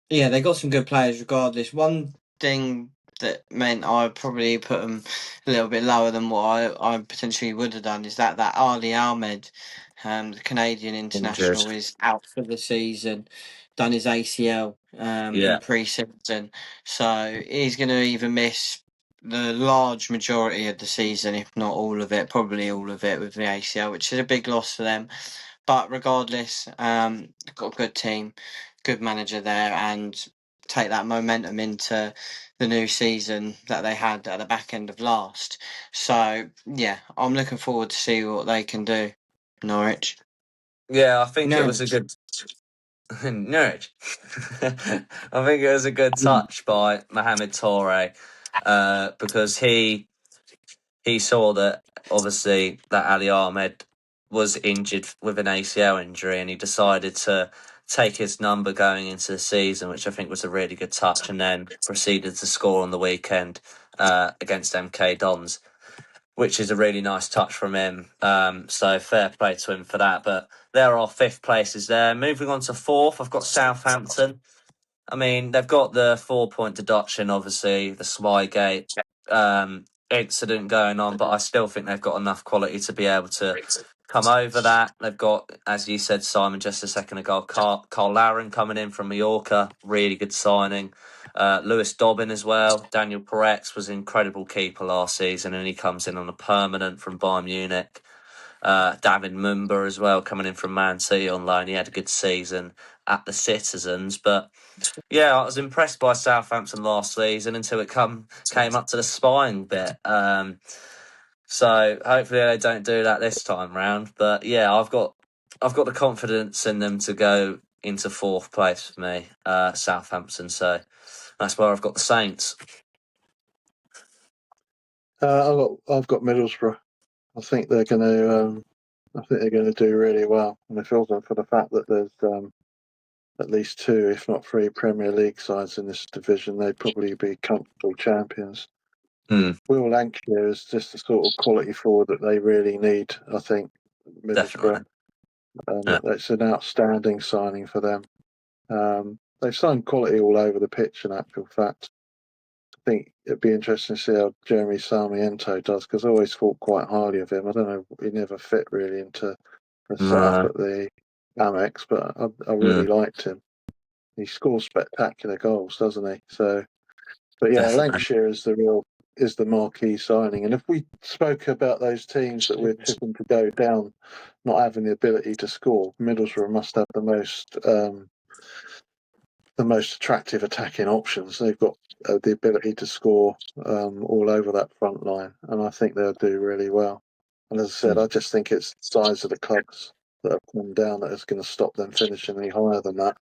yeah, they got some good players regardless. One thing that meant I probably put them a little bit lower than what I potentially would have done is that Ali Ahmed, the Canadian
Injured.
international, is out for the season, done his ACL
Yeah.
in pre-season, so he's going to either miss the large majority of the season, if not all of it, probably all of it with the ACL, which is a big loss for them. But regardless, got a good team, good manager there, and take that momentum into the new season that they had at the back end of last. So yeah, I'm looking forward to see what they can do. Norwich.
Yeah, I think it was a
Norwich.
good Norwich. I think it was a good touch by Mohamed Torre because he saw that obviously that Ali Ahmed was injured with an ACL injury, and he decided to take his number going into the season, which I think was a really good touch, and then proceeded to score on the weekend against MK Dons, which is a really nice touch from him. So fair play to him for that. But there are fifth places there. Moving on to fourth, I've got Southampton. I mean, they've got the 4 point deduction, obviously, the Swygate incident going on, but I still think they've got enough quality to be able to come over that. They've got, as you said, Simon, just a second ago, Carl Laren coming in from Mallorca, really good signing. Lewis Dobbin as well. Daniel Peretz was an incredible keeper last season, and he comes in on a permanent from Bayern Munich. David Mumba as well, coming in from Man City on loan. He had a good season at the Citizens, but yeah, I was impressed by Southampton last season until it came up to the spying bit. So hopefully they don't do that this time round. But yeah, I've got the confidence in them to go into fourth place for me, Southampton. So that's where I've got the Saints.
I've got Middlesbrough. I think they're going to. I think they're going to do really well, and if it wasn't for the fact that there's at least two, if not three, Premier League sides in this division, they'd probably be comfortable champions. Will Lancashire is just the sort of quality forward that they really need. I think Middlesbrough,
Yeah.
it's an outstanding signing for them. They've signed quality all over the pitch. In actual fact, I think it'd be interesting to see how Jeremy Sarmiento does because I always thought quite highly of him. I don't know, he never fit really into the setup at the Amex, but I really liked him. He scores spectacular goals, doesn't he? So, but yeah,
Definitely.
Lancashire is the marquee signing. And if we spoke about those teams that we're tipping to go down, not having the ability to score, Middlesbrough must have the most attractive attacking options. They've got the ability to score all over that front line, and I think they'll do really well. And as I said, I just think it's the size of the clubs that have come down that is going to stop them finishing any higher than that.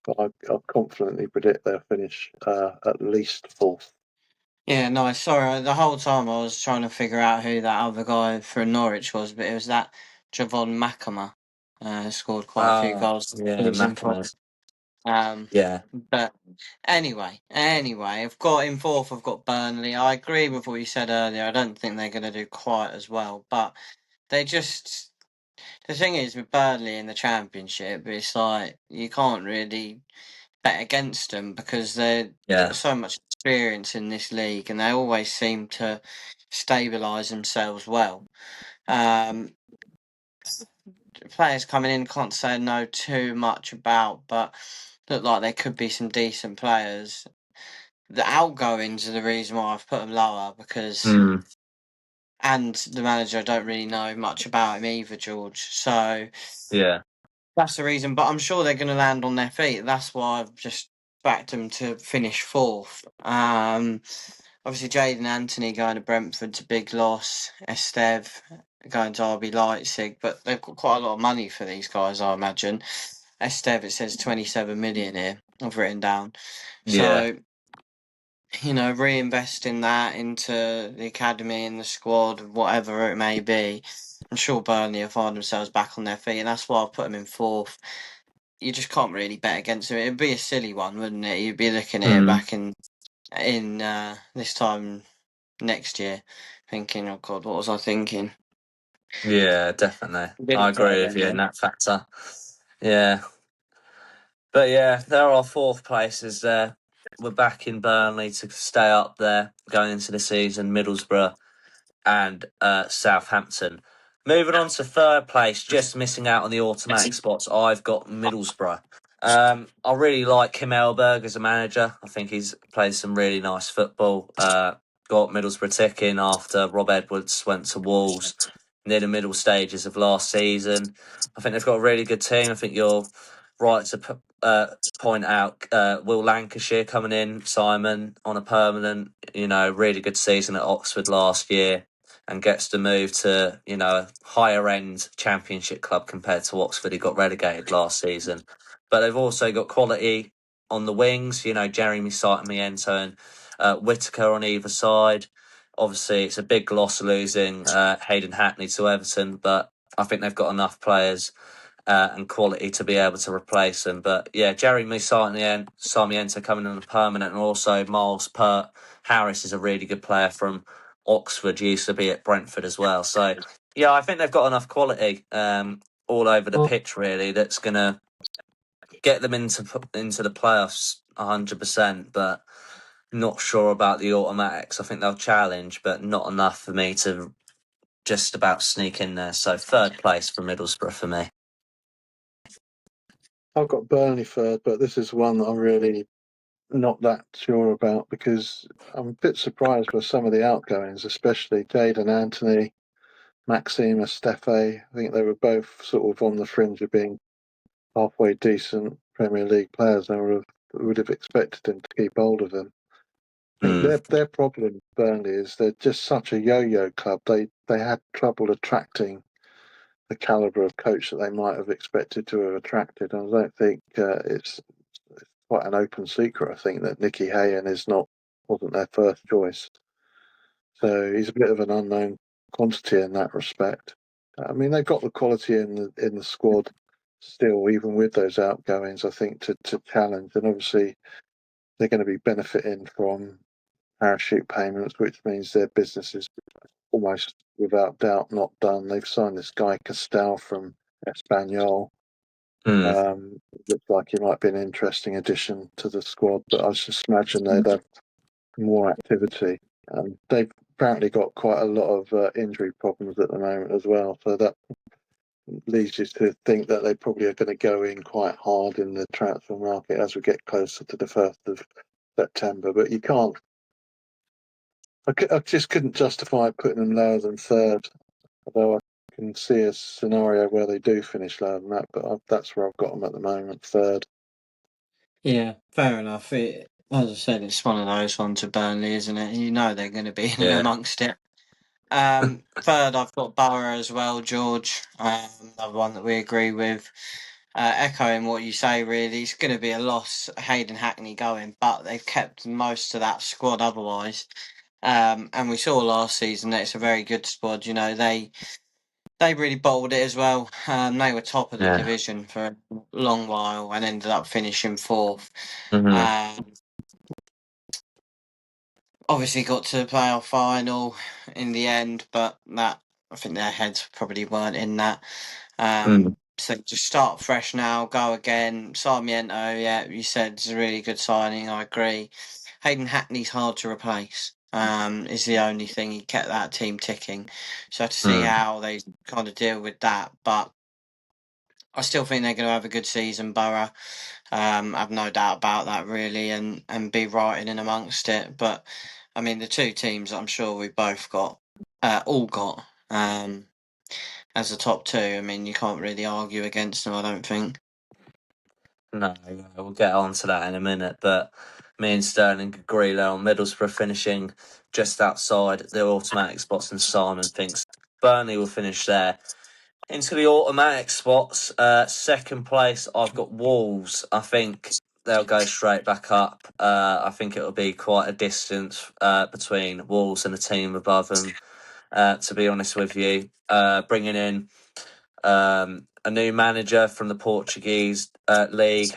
But I confidently predict they'll finish at least fourth.
Yeah, nice. Sorry, the whole time I was trying to figure out who that other guy for Norwich was, but it was that Javon Macama. Scored quite a few goals this
Yeah,
season for.
McAvoy.
Um,
Yeah.
but anyway, I've got in fourth. I've got Burnley. I agree with what you said earlier. I don't think they're going to do quite as well, but they just. The thing is with Burnley in the Championship, it's like you can't really bet against them because they've got so much experience in this league, and they always seem to stabilise themselves well. players coming in, can't say no too much about, but look like there could be some decent players. The outgoings are the reason why I've put them lower, because and the manager, I don't really know much about him either, George. So
Yeah.
that's the reason. But I'm sure they're going to land on their feet. That's why I've just backed them to finish fourth. Obviously, Jaden Anthony going to Brentford's a big loss. Esteve going to RB Leipzig, but they've got quite a lot of money for these guys, I imagine. Esteve, it says 27 million here. I've written down.
Yeah.
So, reinvesting that into the academy and the squad, whatever it may be. I'm sure Burnley will find themselves back on their feet, and that's why I've put them in fourth. You just can't really bet against them. It'd be a silly one, wouldn't it? You'd be looking at it back in this time next year, thinking, "Oh God, what was I thinking?"
Yeah, definitely. I
Didn't try
agree with
then,
you in
yeah.
that factor. Yeah. But yeah, there are fourth places there. We're back in Burnley to stay up there going into the season, Middlesbrough and Southampton. Moving on to third place, just missing out on the automatic spots. I've got Middlesbrough. I really like Kim Elberg as a manager. I think he's played some really nice football. Got Middlesbrough ticking after Rob Edwards went to Wolves near the middle stages of last season. I think they've got a really good team. I think you're right to point out Will Lancashire coming in, Simon, on a permanent, really good season at Oxford last year, and gets to move to, a higher end championship club compared to Oxford, who got relegated last season. But they've also got quality on the wings, Jeremy Sarmiento and Whitaker on either side. Obviously, it's a big loss losing Hayden Hackney to Everton, but I think they've got enough players and quality to be able to replace them. But yeah, Jeremy Sarmiento coming in a permanent, and also Miles Harris is a really good player from Oxford, used to be at Brentford as well. So yeah, I think they've got enough quality all over the pitch really that's going to get them into the playoffs 100%. But not sure about the automatics. I think they'll challenge, but not enough for me to just about sneak in there. So third place for Middlesbrough for me.
I've got Burnley third, but this is one that I'm really not that sure about because I'm a bit surprised by some of the outgoings, especially Jaden Anthony, Maxime Estefe. I think they were both sort of on the fringe of being halfway decent Premier League players. I would have expected them to keep hold of them. I think their problem, Burnley, is they're just such a yo-yo club. They had trouble attracting the calibre of coach that they might have expected to have attracted. And I don't think it's quite an open secret. I think that Nicky Hayen wasn't their first choice, so he's a bit of an unknown quantity in that respect. I mean, they've got the quality in the squad still, even with those outgoings. I think to challenge, and obviously they're going to be benefiting from parachute payments, which means their business is almost without doubt not done. They've signed this guy Castel from Espanyol. Looks like he might be an interesting addition to the squad, but I just imagine they'd have more activity. They've apparently got quite a lot of injury problems at the moment as well, so that leads you to think that they probably are going to go in quite hard in the transfer market as we get closer to the 1st of September. But you can't. I just couldn't justify putting them lower than third, although I can see a scenario where they do finish lower than that. But that's where I've got them at the moment, third.
Yeah, fair enough. As I said, it's one of those ones with Burnley, isn't it? You know they're going to be in
Yeah.
amongst it. Third, I've got Borough as well, George. Another one that we agree with. Echoing what you say, really, it's going to be a loss. Hayden Hackney going, but they've kept most of that squad otherwise. And we saw last season that it's a very good squad. They really bottled it as well. They were top of the
Yeah.
division for a long while and ended up finishing fourth.
Mm-hmm.
Obviously got to the playoff final in the end, but that I think their heads probably weren't in that. So just start fresh now, go again. Sarmiento, yeah, you said it's a really good signing. I agree. Hayden Hackney's hard to replace. is the only thing he kept that team ticking. So to see how they kind of deal with that, but I still think they're going to have a good season, Borough. I've no doubt about that, really, and be right in amongst it. But I mean, the two teams I'm sure we both got, all got, as the top two. I mean, you can't really argue against them, I don't think.
No, we'll get on to that in a minute. But me and Sterling agree there on Middlesbrough finishing just outside the automatic spots, and Simon thinks Burnley will finish there. Into the automatic spots, second place, I've got Wolves. I think they'll go straight back up. I think it'll be quite a distance between Wolves and the team above them, to be honest with you. Bringing in a new manager from the Portuguese league,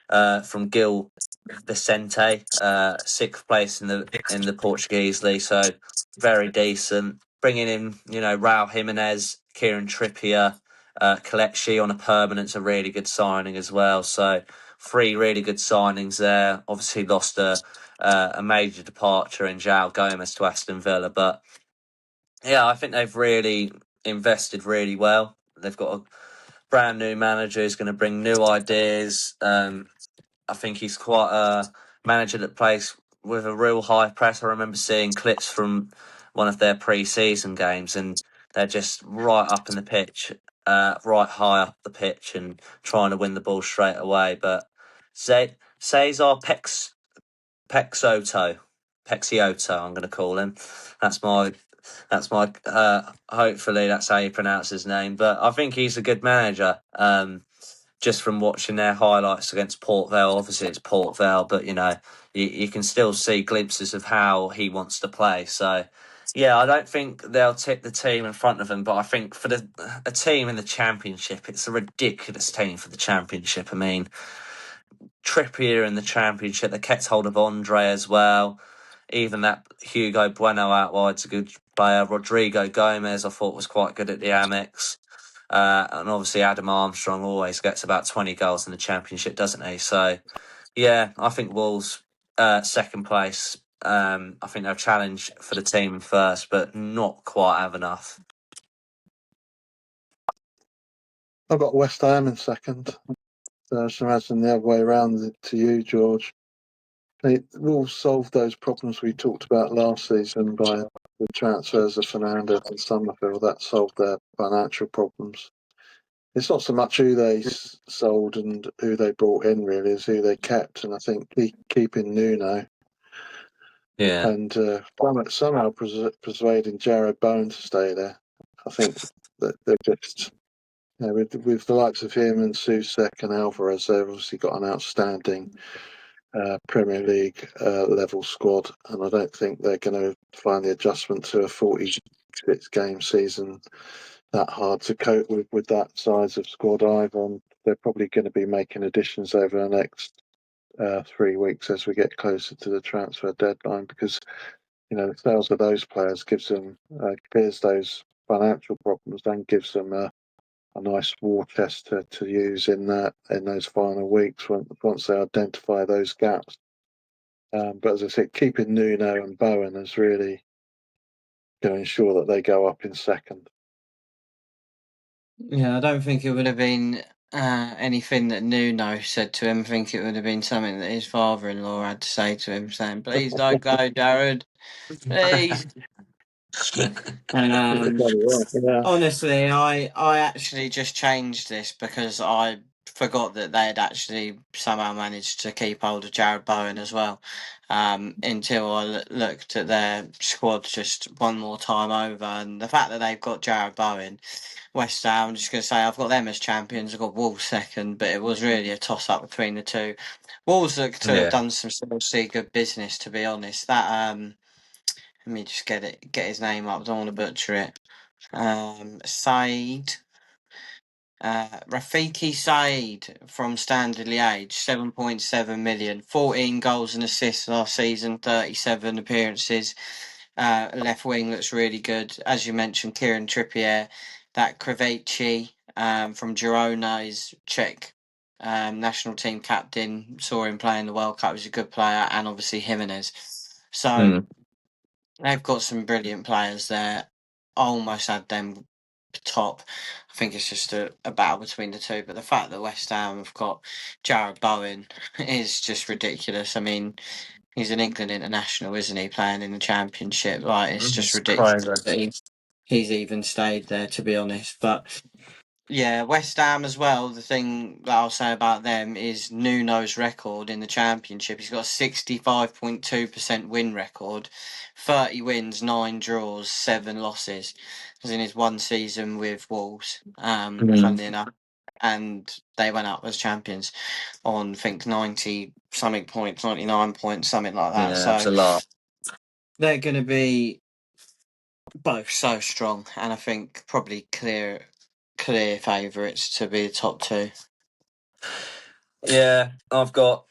from Gil Vicente, sixth place in the Portuguese league, so very decent. Bringing in, Raul Jimenez, Kieran Trippier, Kelechi on a permanent's a really good signing as well. So three really good signings there. Obviously lost a major departure in João Gomez to Aston Villa, but yeah, I think they've really invested really well. They've got a brand new manager who's going to bring new ideas. I think he's quite a manager that plays with a real high press. I remember seeing clips from one of their pre-season games, and they're just right up in the pitch, right high up the pitch, and trying to win the ball straight away. But Cesar Pexoto, I'm going to call him. That's my. Hopefully that's how you pronounce his name. But I think he's a good manager. Just from watching their highlights against Port Vale. Obviously, it's Port Vale, but you can still see glimpses of how he wants to play. So, yeah, I don't think they'll tip the team in front of them, but I think for a team in the Championship, it's a ridiculous team for the Championship. I mean, Trippier in the Championship, they kept hold of Andre as well. Even that Hugo Bueno out wide's a good player. Rodrigo Gomez, I thought, was quite good at the Amex. And obviously Adam Armstrong always gets about 20 goals in the Championship, doesn't he? So, yeah, I think Wolves, second place. I think they'll challenge for the team first, but not quite have enough.
I've got West Ham in second. So I should imagine the other way around to you, George. They will solve those problems we talked about last season by the transfers of Fernandez and Summerfield. That solved their financial problems. It's not so much who they sold and who they brought in, really, as who they kept. And I think keeping Nuno and somehow persuading Jared Bowen to stay there. I think that they're just, with the likes of him and Susek and Alvarez, they've obviously got an outstanding Premier League level squad, and I don't think they're going to find the adjustment to a 46 game season that hard to cope with that size of squad either. And they're probably going to be making additions over the next 3 weeks as we get closer to the transfer deadline, because the sales of those players clears those financial problems and gives them a nice war chest to use in those final weeks once they identify those gaps. But as I said, keeping Nuno and Bowen is really going to ensure that they go up in second.
Yeah, I don't think it would have been anything that Nuno said to him. I think it would have been something that his father-in-law had to say to him, saying, "Please don't go, Jared. Please." Honestly, I actually just changed this because I forgot that they had actually somehow managed to keep hold of Jared Bowen as well. Until I looked at their squad just one more time over, and the fact that they've got Jared Bowen, West Ham, I'm just going to say I've got them as champions. I've got Wolves second, but it was really a toss-up between the two. Wolves look to have done some seriously good business, to be honest. That let me just get his name up. I don't want to butcher it. Said, Rafiki Said from Standard Liège, 7.7 million, 14 goals and assists last season, 37 appearances. Left wing looks really good. As you mentioned, Kieran Trippier, that Kriveci from Girona is Czech national team captain. Saw him play in the World Cup. He's a good player, and obviously Jimenez. So They've got some brilliant players there. I almost had them top. I think it's just a battle between the two. But the fact that West Ham have got Jared Bowen is just ridiculous. I mean, he's an England international, isn't he? Playing in the Championship, like it's just ridiculous that he's even stayed there. To be honest, but yeah, West Ham as well. The thing that I'll say about them is Nuno's record in the Championship. He's got a 65.2% win record, 30 wins, 9 draws, 7 losses. As in his one season with Wolves, funnily enough. And they went up as champions on, I think, 90 something points, 99 points, something like that.
Yeah,
so
that's a lot.
They're going to be both so strong, and I think probably clear favourites to be the top two.
Yeah, I've got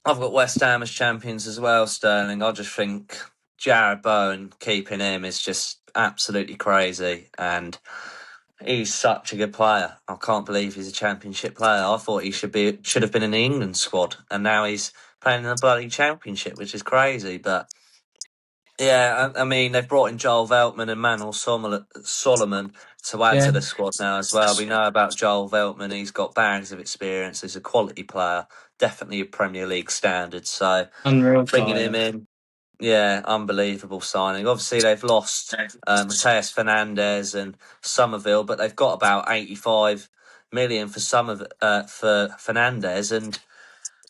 West Ham as champions as well, Sterling. I just think Jared Bowen, keeping him is just absolutely crazy, and he's such a good player. I can't believe he's a Championship player. I thought he should have been in the England squad, and now he's playing in the bloody Championship, which is crazy. But yeah, I mean they've brought in Joel Veltman and Manuel Solomon to add to the squad now as well. We know about Joel Veltman; he's got bags of experience. He's a quality player, definitely a Premier League standard. So
Unreal
bringing him in, yeah, unbelievable signing. Obviously, they've lost Mateus Fernandes and Somerville, but they've got about 85 million for for Fernandes and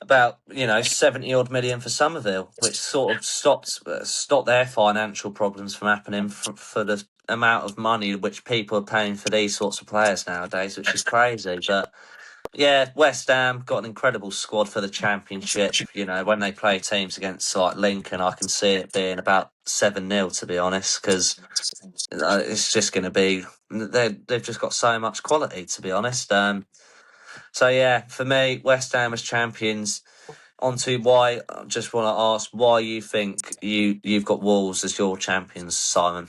about 70 odd million for Somerville, which sort of stopped their financial problems from happening for the amount of money which people are paying for these sorts of players nowadays, which is crazy. But yeah, West Ham got an incredible squad for the Championship. When they play teams against like Lincoln, I can see it being about 7-0, to be honest, because it's just going to be they've just got so much quality, to be honest. So yeah, for me, West Ham as champions. On to why, I just want to ask why you think you've got Wolves as your champions, Simon.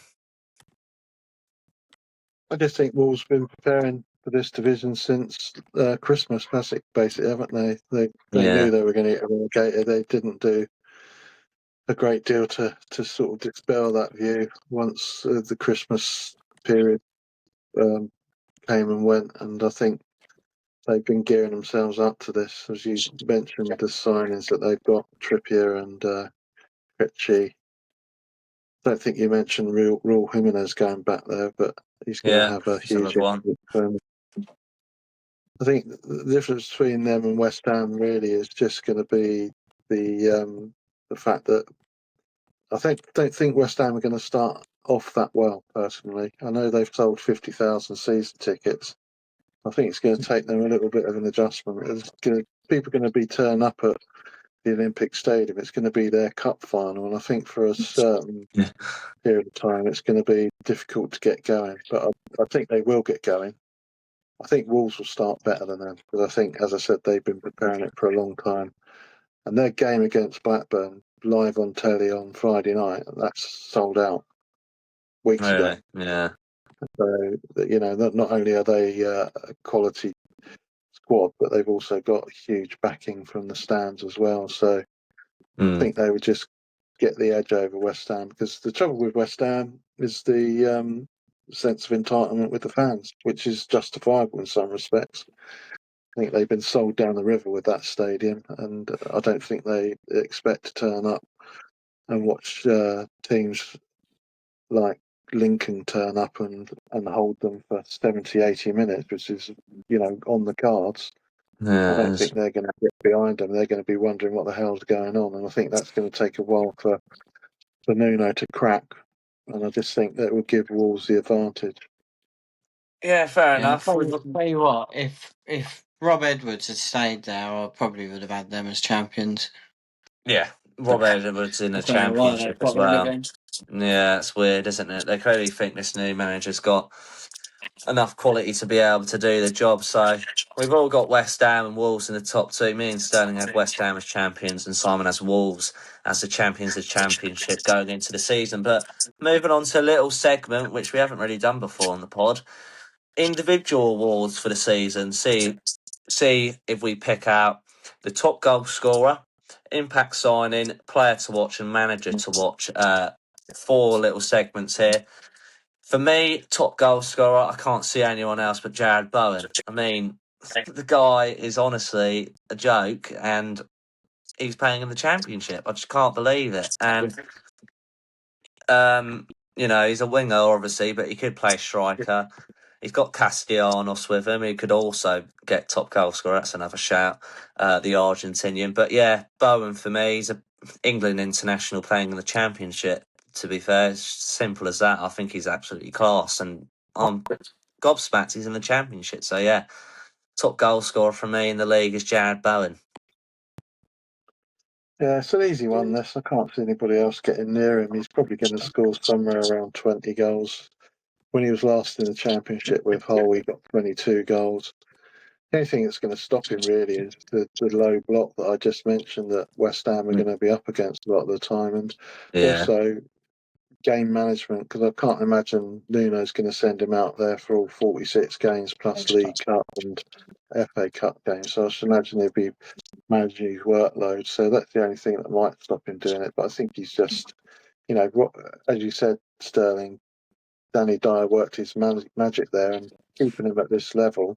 I just think Wolves have been preparing for this division since Christmas, basically, haven't they? They knew they were going to get relegated. They didn't do a great deal to sort of dispel that view once the Christmas period came and went. And I think they've been gearing themselves up to this. As you mentioned, the signings that they've got, Trippier and Krejci. I don't think you mentioned Raul Jimenez going back there, but he's going to have a huge impact. I think the difference between them and West Ham really is just going to be the fact that don't think West Ham are going to start off that well. Personally, I know they've sold 50,000 season tickets. I think it's going to take them a little bit of an adjustment. People are going to be turning up at the Olympic Stadium. It's going to be their cup final, and I think for a certain period of time, it's going to be difficult to get going. But I think they will get going. I think Wolves will start better than them because I think, as I said, they've been preparing it for a long time. And their game against Blackburn, live on telly on Friday night, that's sold out weeks ago.
Yeah.
So, not only are they a quality squad, but they've also got huge backing from the stands as well. So I think they would just get the edge over West Ham because the trouble with West Ham is the sense of entitlement with the fans, which is justifiable in some respects. I think they've been sold down the river with that stadium, and I don't think they expect to turn up and watch teams like Lincoln turn up and hold them for 70, 80 minutes, which is, on the cards.
Yeah,
I don't think they're going to get behind them. They're going to be wondering what the hell's going on, and I think that's going to take a while for Nuno to crack. And I just think that will give Wolves the advantage.
Yeah, fair enough.
Tell you what, if Rob Edwards had stayed there, I probably would have had them as champions.
Yeah, Rob Edwards in the Championship as well. Yeah, it's weird, isn't it? They clearly think this new manager's got enough quality to be able to do the job. So we've all got West Ham and Wolves in the top two. Me and Sterling have West Ham as champions and Simon has Wolves as the champions of the Championship going into the season. But moving on to a little segment which we haven't really done before on the pod. Individual awards for the season. See if we pick out the top goal scorer, impact signing, player to watch and manager to watch four little segments here. For me, top goal scorer, I can't see anyone else but Jared Bowen. I mean, the guy is honestly a joke, and he's playing in the Championship. I just can't believe it. And he's a winger, obviously, but he could play striker. He's got Castellanos with him, who could also get top goal scorer. That's another shout, the Argentinian. But yeah, Bowen for me, he's a England international playing in the Championship. To be fair, it's simple as that. I think he's absolutely class, and I'm gobsmacked he's in the Championship. So yeah, top goal scorer for me in the league is Jared Bowen.
Yeah, it's an easy one, this. I can't see anybody else getting near him. He's probably going to score somewhere around 20 goals. When he was last in the Championship with Hull, he got 22 goals. The only thing that's going to stop him really is the low block that I just mentioned that West Ham are going to be up against a lot of the time, and also game management, because I can't imagine Nuno's going to send him out there for all 46 games plus League Cup and FA Cup games. So I should imagine he'll be managing his workload. So that's the only thing that might stop him doing it. But I think he's just, as you said, Sterling, Danny Dyer worked his magic there, and keeping him at this level,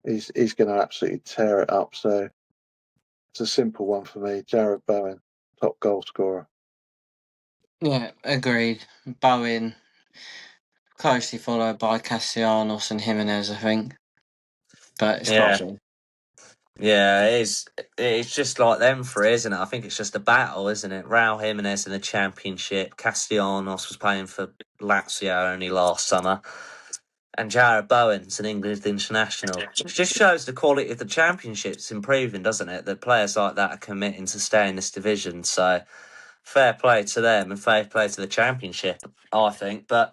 he's going to absolutely tear it up. So it's a simple one for me. Jared Bowen, top goal scorer.
Yeah, agreed. Bowen, closely followed by Castellanos and Jimenez, I think. But it's got to be.
Yeah, it is. It's just like them three, isn't it? I think it's just a battle, isn't it? Raul Jimenez in the Championship. Castellanos was playing for Lazio only last summer. And Jared Bowen's an England international. It just shows the quality of the Championship's improving, doesn't it? That players like that are committing to stay in this division. So fair play to them and fair play to the Championship, I think. But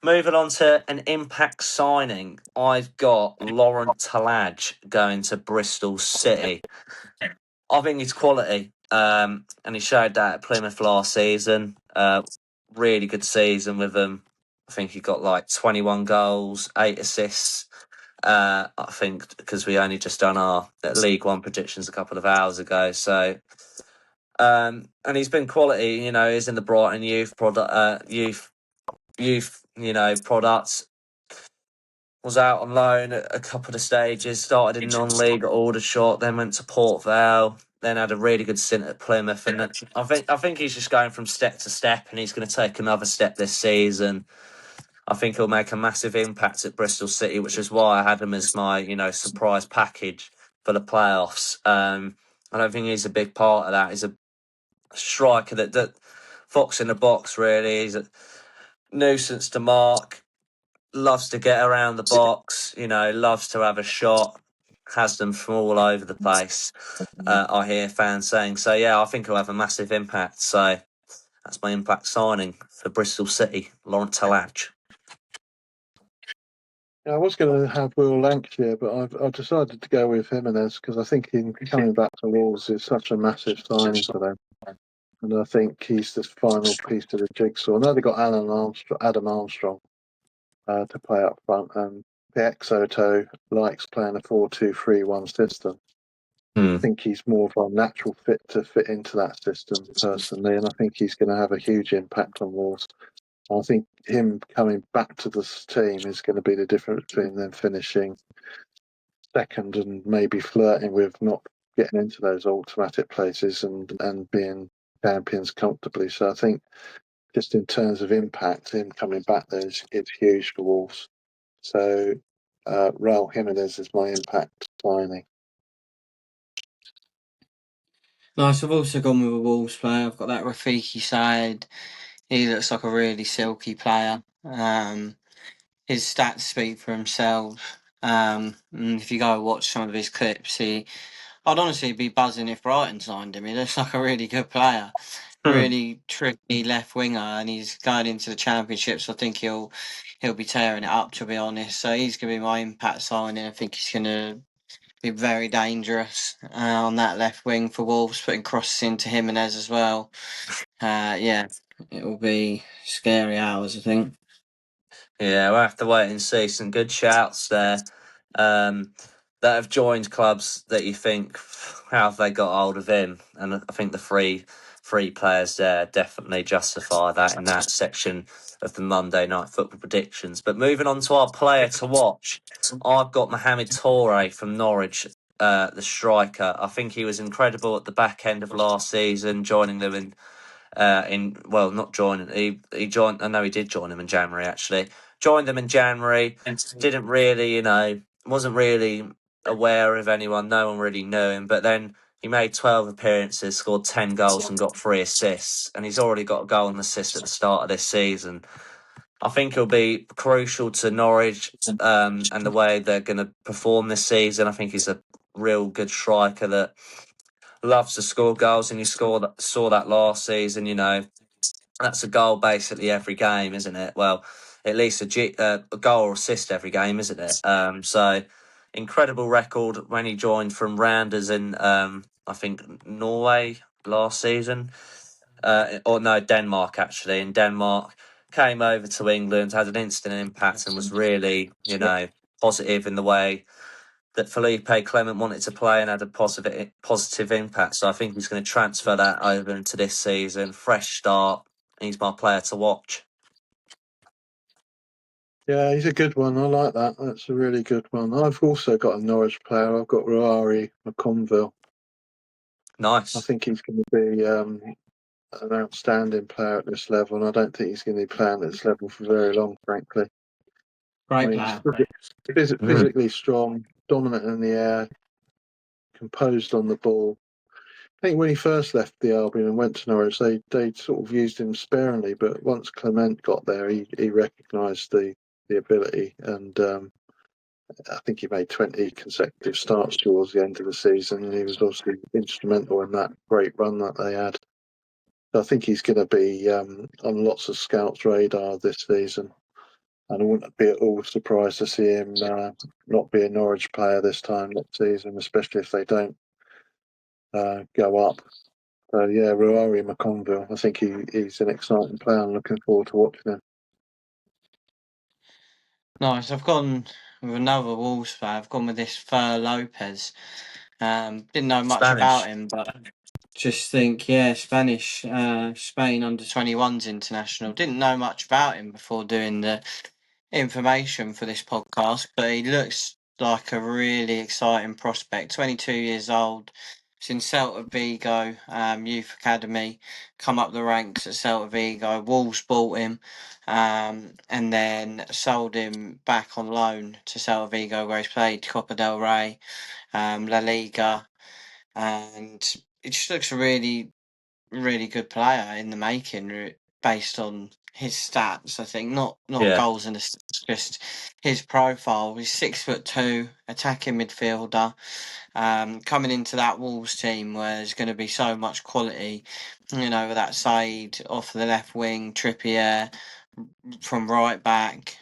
moving on to an impact signing, I've got Laurent Talage going to Bristol City. I think he's quality, and he showed that at Plymouth last season. Really good season with them. I think he got like 21 goals, 8 assists. I think because we only just done our League One predictions a couple of hours ago. So, and he's been quality. He's in the Brighton youth product, youth, products. Was out on loan at a couple of stages. Started in non-league at Aldershot, then went to Port Vale, then had a really good stint at Plymouth. And I think he's just going from step to step, and he's going to take another step this season. I think he'll make a massive impact at Bristol City, which is why I had him as my surprise package for the playoffs. I don't think he's a big part of that. He's a striker that fox in the box. Really, he's a nuisance to mark. Loves to get around the box, loves to have a shot, has them from all over the place. I hear fans saying. So, yeah, I think he'll have a massive impact. So, that's my impact signing for Bristol City, Laurent Talage.
Yeah, I was going to have Will Lancashire, but I've decided to go with Jimenez because I think him coming back to Wolves is such a massive signing for them. And I think he's the final piece to the jigsaw. I know they got Adam Armstrong to play up front, and the ex-Oto likes playing a 4-2-3-1 system. I think he's more of a natural fit to fit into that system personally, and I think he's going to have a huge impact on Wolves. I think him coming back to this team is going to be the difference between them finishing second and maybe flirting with not getting into those automatic places and being champions comfortably. So I think just in terms of impact, him coming back there is huge for Wolves. So Raul Jimenez is my impact signing.
Nice, I've also gone with a Wolves player. I've got that Rafiki side. He looks like a really silky player. His stats speak for himself. And if you go watch some of his clips, I'd honestly be buzzing if Brighton signed him. He looks like a really good player, really tricky left winger, and he's going into the Championship. So I think he'll be tearing it up, to be honest. So he's going to be my impact signing. I think he's going to be very dangerous on that left wing for Wolves, putting crosses into Jimenez as well. Yeah, it will be scary hours, I think.
Yeah, we'll have to wait and see. Some good shouts there that have joined clubs that you think, how have they got hold of him? And I think the three three players there definitely justify that in that section of the Monday Night Football predictions. But moving on to our player to watch, I've got Mohamed Toure from Norwich, the striker. I think he was incredible at the back end of last season, joining them not joining. He joined. I know he did join them in January. Actually, joined them in January. Didn't really, wasn't really aware of anyone. No one really knew him. But then he made 12 appearances, scored 10 goals, and got 3 assists. And he's already got a goal and assist at the start of this season. I think he'll be crucial to Norwich and the way they're going to perform this season. I think he's a real good striker that loves to score goals, and you saw that last season. That's a goal basically every game, isn't it? Well, at least a goal or assist every game, isn't it? So incredible record when he joined from Randers in I think Norway last season, or no, Denmark actually. In Denmark, came over to England, had an instant impact, and was really positive in the way that Felipe Clement wanted to play and had a positive impact. So I think he's going to transfer that over into this season. Fresh start. He's my player to watch.
Yeah, he's a good one. I like that. That's a really good one. I've also got a Norwich player. I've got Roari McConville.
Nice.
I think he's going to be an outstanding player at this level, and I don't think he's going to be playing at this level for very long, frankly.
Great player.
Physically strong, dominant in the air, composed on the ball. I think when he first left the Albion and went to Norwich, they sort of used him sparingly, but once Clement got there, he recognised the ability, and I think he made 20 consecutive starts towards the end of the season, and he was obviously instrumental in that great run that they had. So I think he's going to be on lots of scouts' radar this season, and I wouldn't be at all surprised to see him not be a Norwich player this time next season, especially if they don't go up. So yeah, Roari McConville, I think he's an exciting player. I'm looking forward to watching him.
Nice. I've gone with another Wolves player. I've gone with this Fer Lopez. Didn't know much about him, but just think, Spanish, Spain under-21s international. Didn't know much about him before doing the information for this podcast, but he looks like a really exciting prospect. 22 years old. He's in Celta Vigo Youth Academy. Come up the ranks at Celta Vigo. Wolves bought him and then sold him back on loan to Celta Vigo, where he's played Copa del Rey, La Liga, and it just looks a really, really good player in the making, based on his stats. I think not goals and assists, just his profile. He's 6'2", attacking midfielder. Coming into that Wolves team where there's going to be so much quality, with that side off the left wing, Trippier from right back,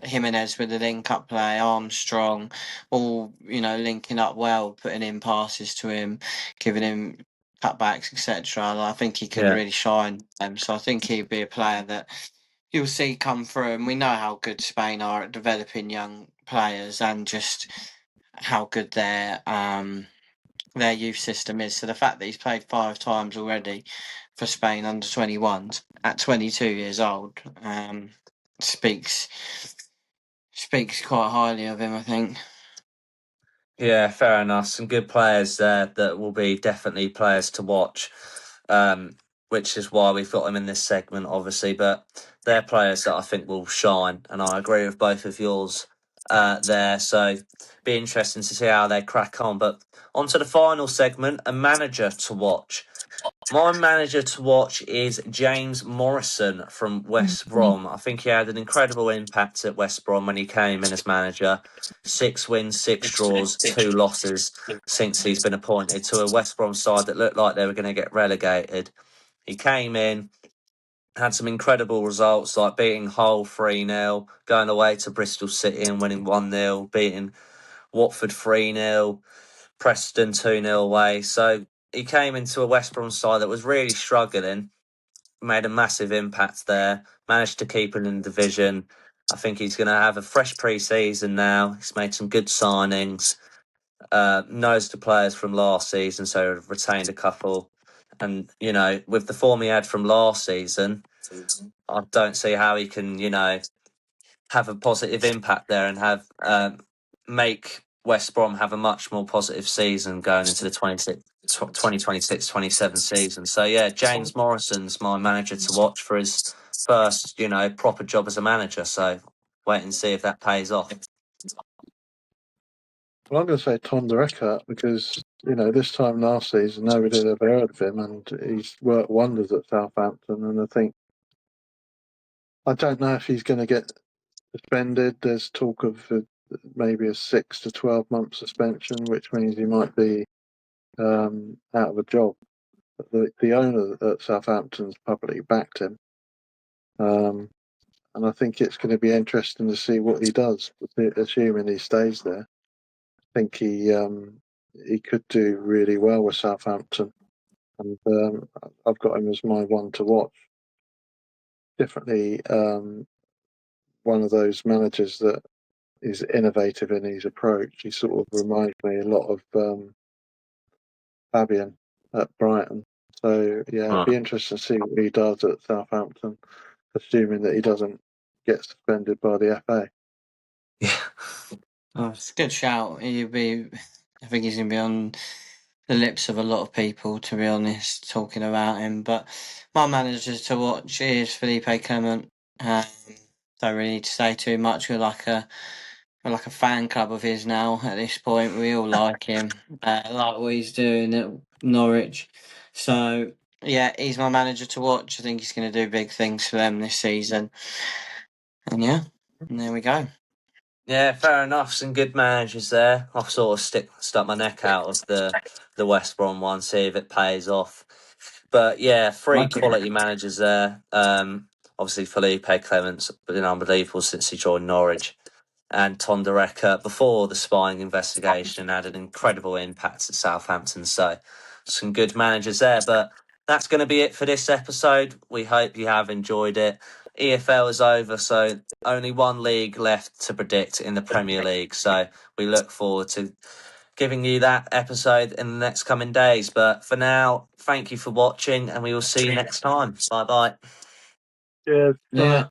Jimenez with the link-up play, Armstrong, all, linking up well, putting in passes to him, giving him cutbacks, etc. I think he could really shine. So I think he'd be a player that you'll see come through, and we know how good Spain are at developing young players and just how good their youth system is. So the fact that he's played 5 times already for Spain under 21s at 22 years old speaks quite highly of him, I think.
Yeah, fair enough. Some good players there that will be definitely players to watch, which is why we've got them in this segment, obviously. But they're players that I think will shine, and I agree with both of yours there. So be interesting to see how they crack on. But on to the final segment, a manager to watch. My manager to watch is James Morrison from West Brom. I think he had an incredible impact at West Brom when he came in as manager. 6 wins, 6 draws, 2 losses since he's been appointed to a West Brom side that looked like they were going to get relegated. He came in, had some incredible results like beating Hull 3-0, going away to Bristol City and winning 1-0, beating Watford 3-0, Preston 2-0 away. So he came into a West Brom side that was really struggling, made a massive impact there, managed to keep it in the division. I think he's going to have a fresh pre-season now. He's made some good signings, knows the players from last season, so retained a couple. And, you know, with the form he had from last season, I don't see how he can, you know, have a positive impact there and have make West Brom have a much more positive season going into the 2026-27 season. So, yeah, James Morrison's my manager to watch for his first, you know, proper job as a manager. So wait and see if that pays off.
Well, I'm going to say Tom de Ruyter because, you know, this time last season, nobody had ever heard of him, and he's worked wonders at Southampton. And I don't know if he's going to get suspended. There's talk of maybe a 6 to 12 month suspension, which means he might be out of a job. But the owner at Southampton's publicly backed him. And I think it's going to be interesting to see what he does, assuming he stays there. I think he could do really well with Southampton, and I've got him as my one to watch. Definitely one of those managers that is innovative in his approach. He sort of reminds me a lot of Fabian at Brighton. So yeah, it'd be interesting to see what he does at Southampton, assuming that he doesn't get suspended by the FA.
Yeah.
Oh, it's a good shout. I think he's going to be on the lips of a lot of people, to be honest, talking about him. But my manager to watch is Felipe Clement. Don't really need to say too much. We're like a fan club of his now at this point. We all like him, like what he's doing at Norwich. So yeah, he's my manager to watch. I think he's going to do big things for them this season. And yeah, and there we go.
Yeah, fair enough. Some good managers there. I've sort of stuck my neck out of the West Brom one, see if it pays off. But yeah, three quality managers there. Obviously Felipe Clement's been unbelievable since he joined Norwich, and Tom de Ruyter before the spying investigation had an incredible impact at Southampton. So some good managers there. But that's going to be it for this episode. We hope you have enjoyed it. EFL is over, so only one league left to predict in the Premier League. So we look forward to giving you that episode in the next coming days. But for now, thank you for watching, and we will see you next time. Bye bye.
Cheers.
Yeah.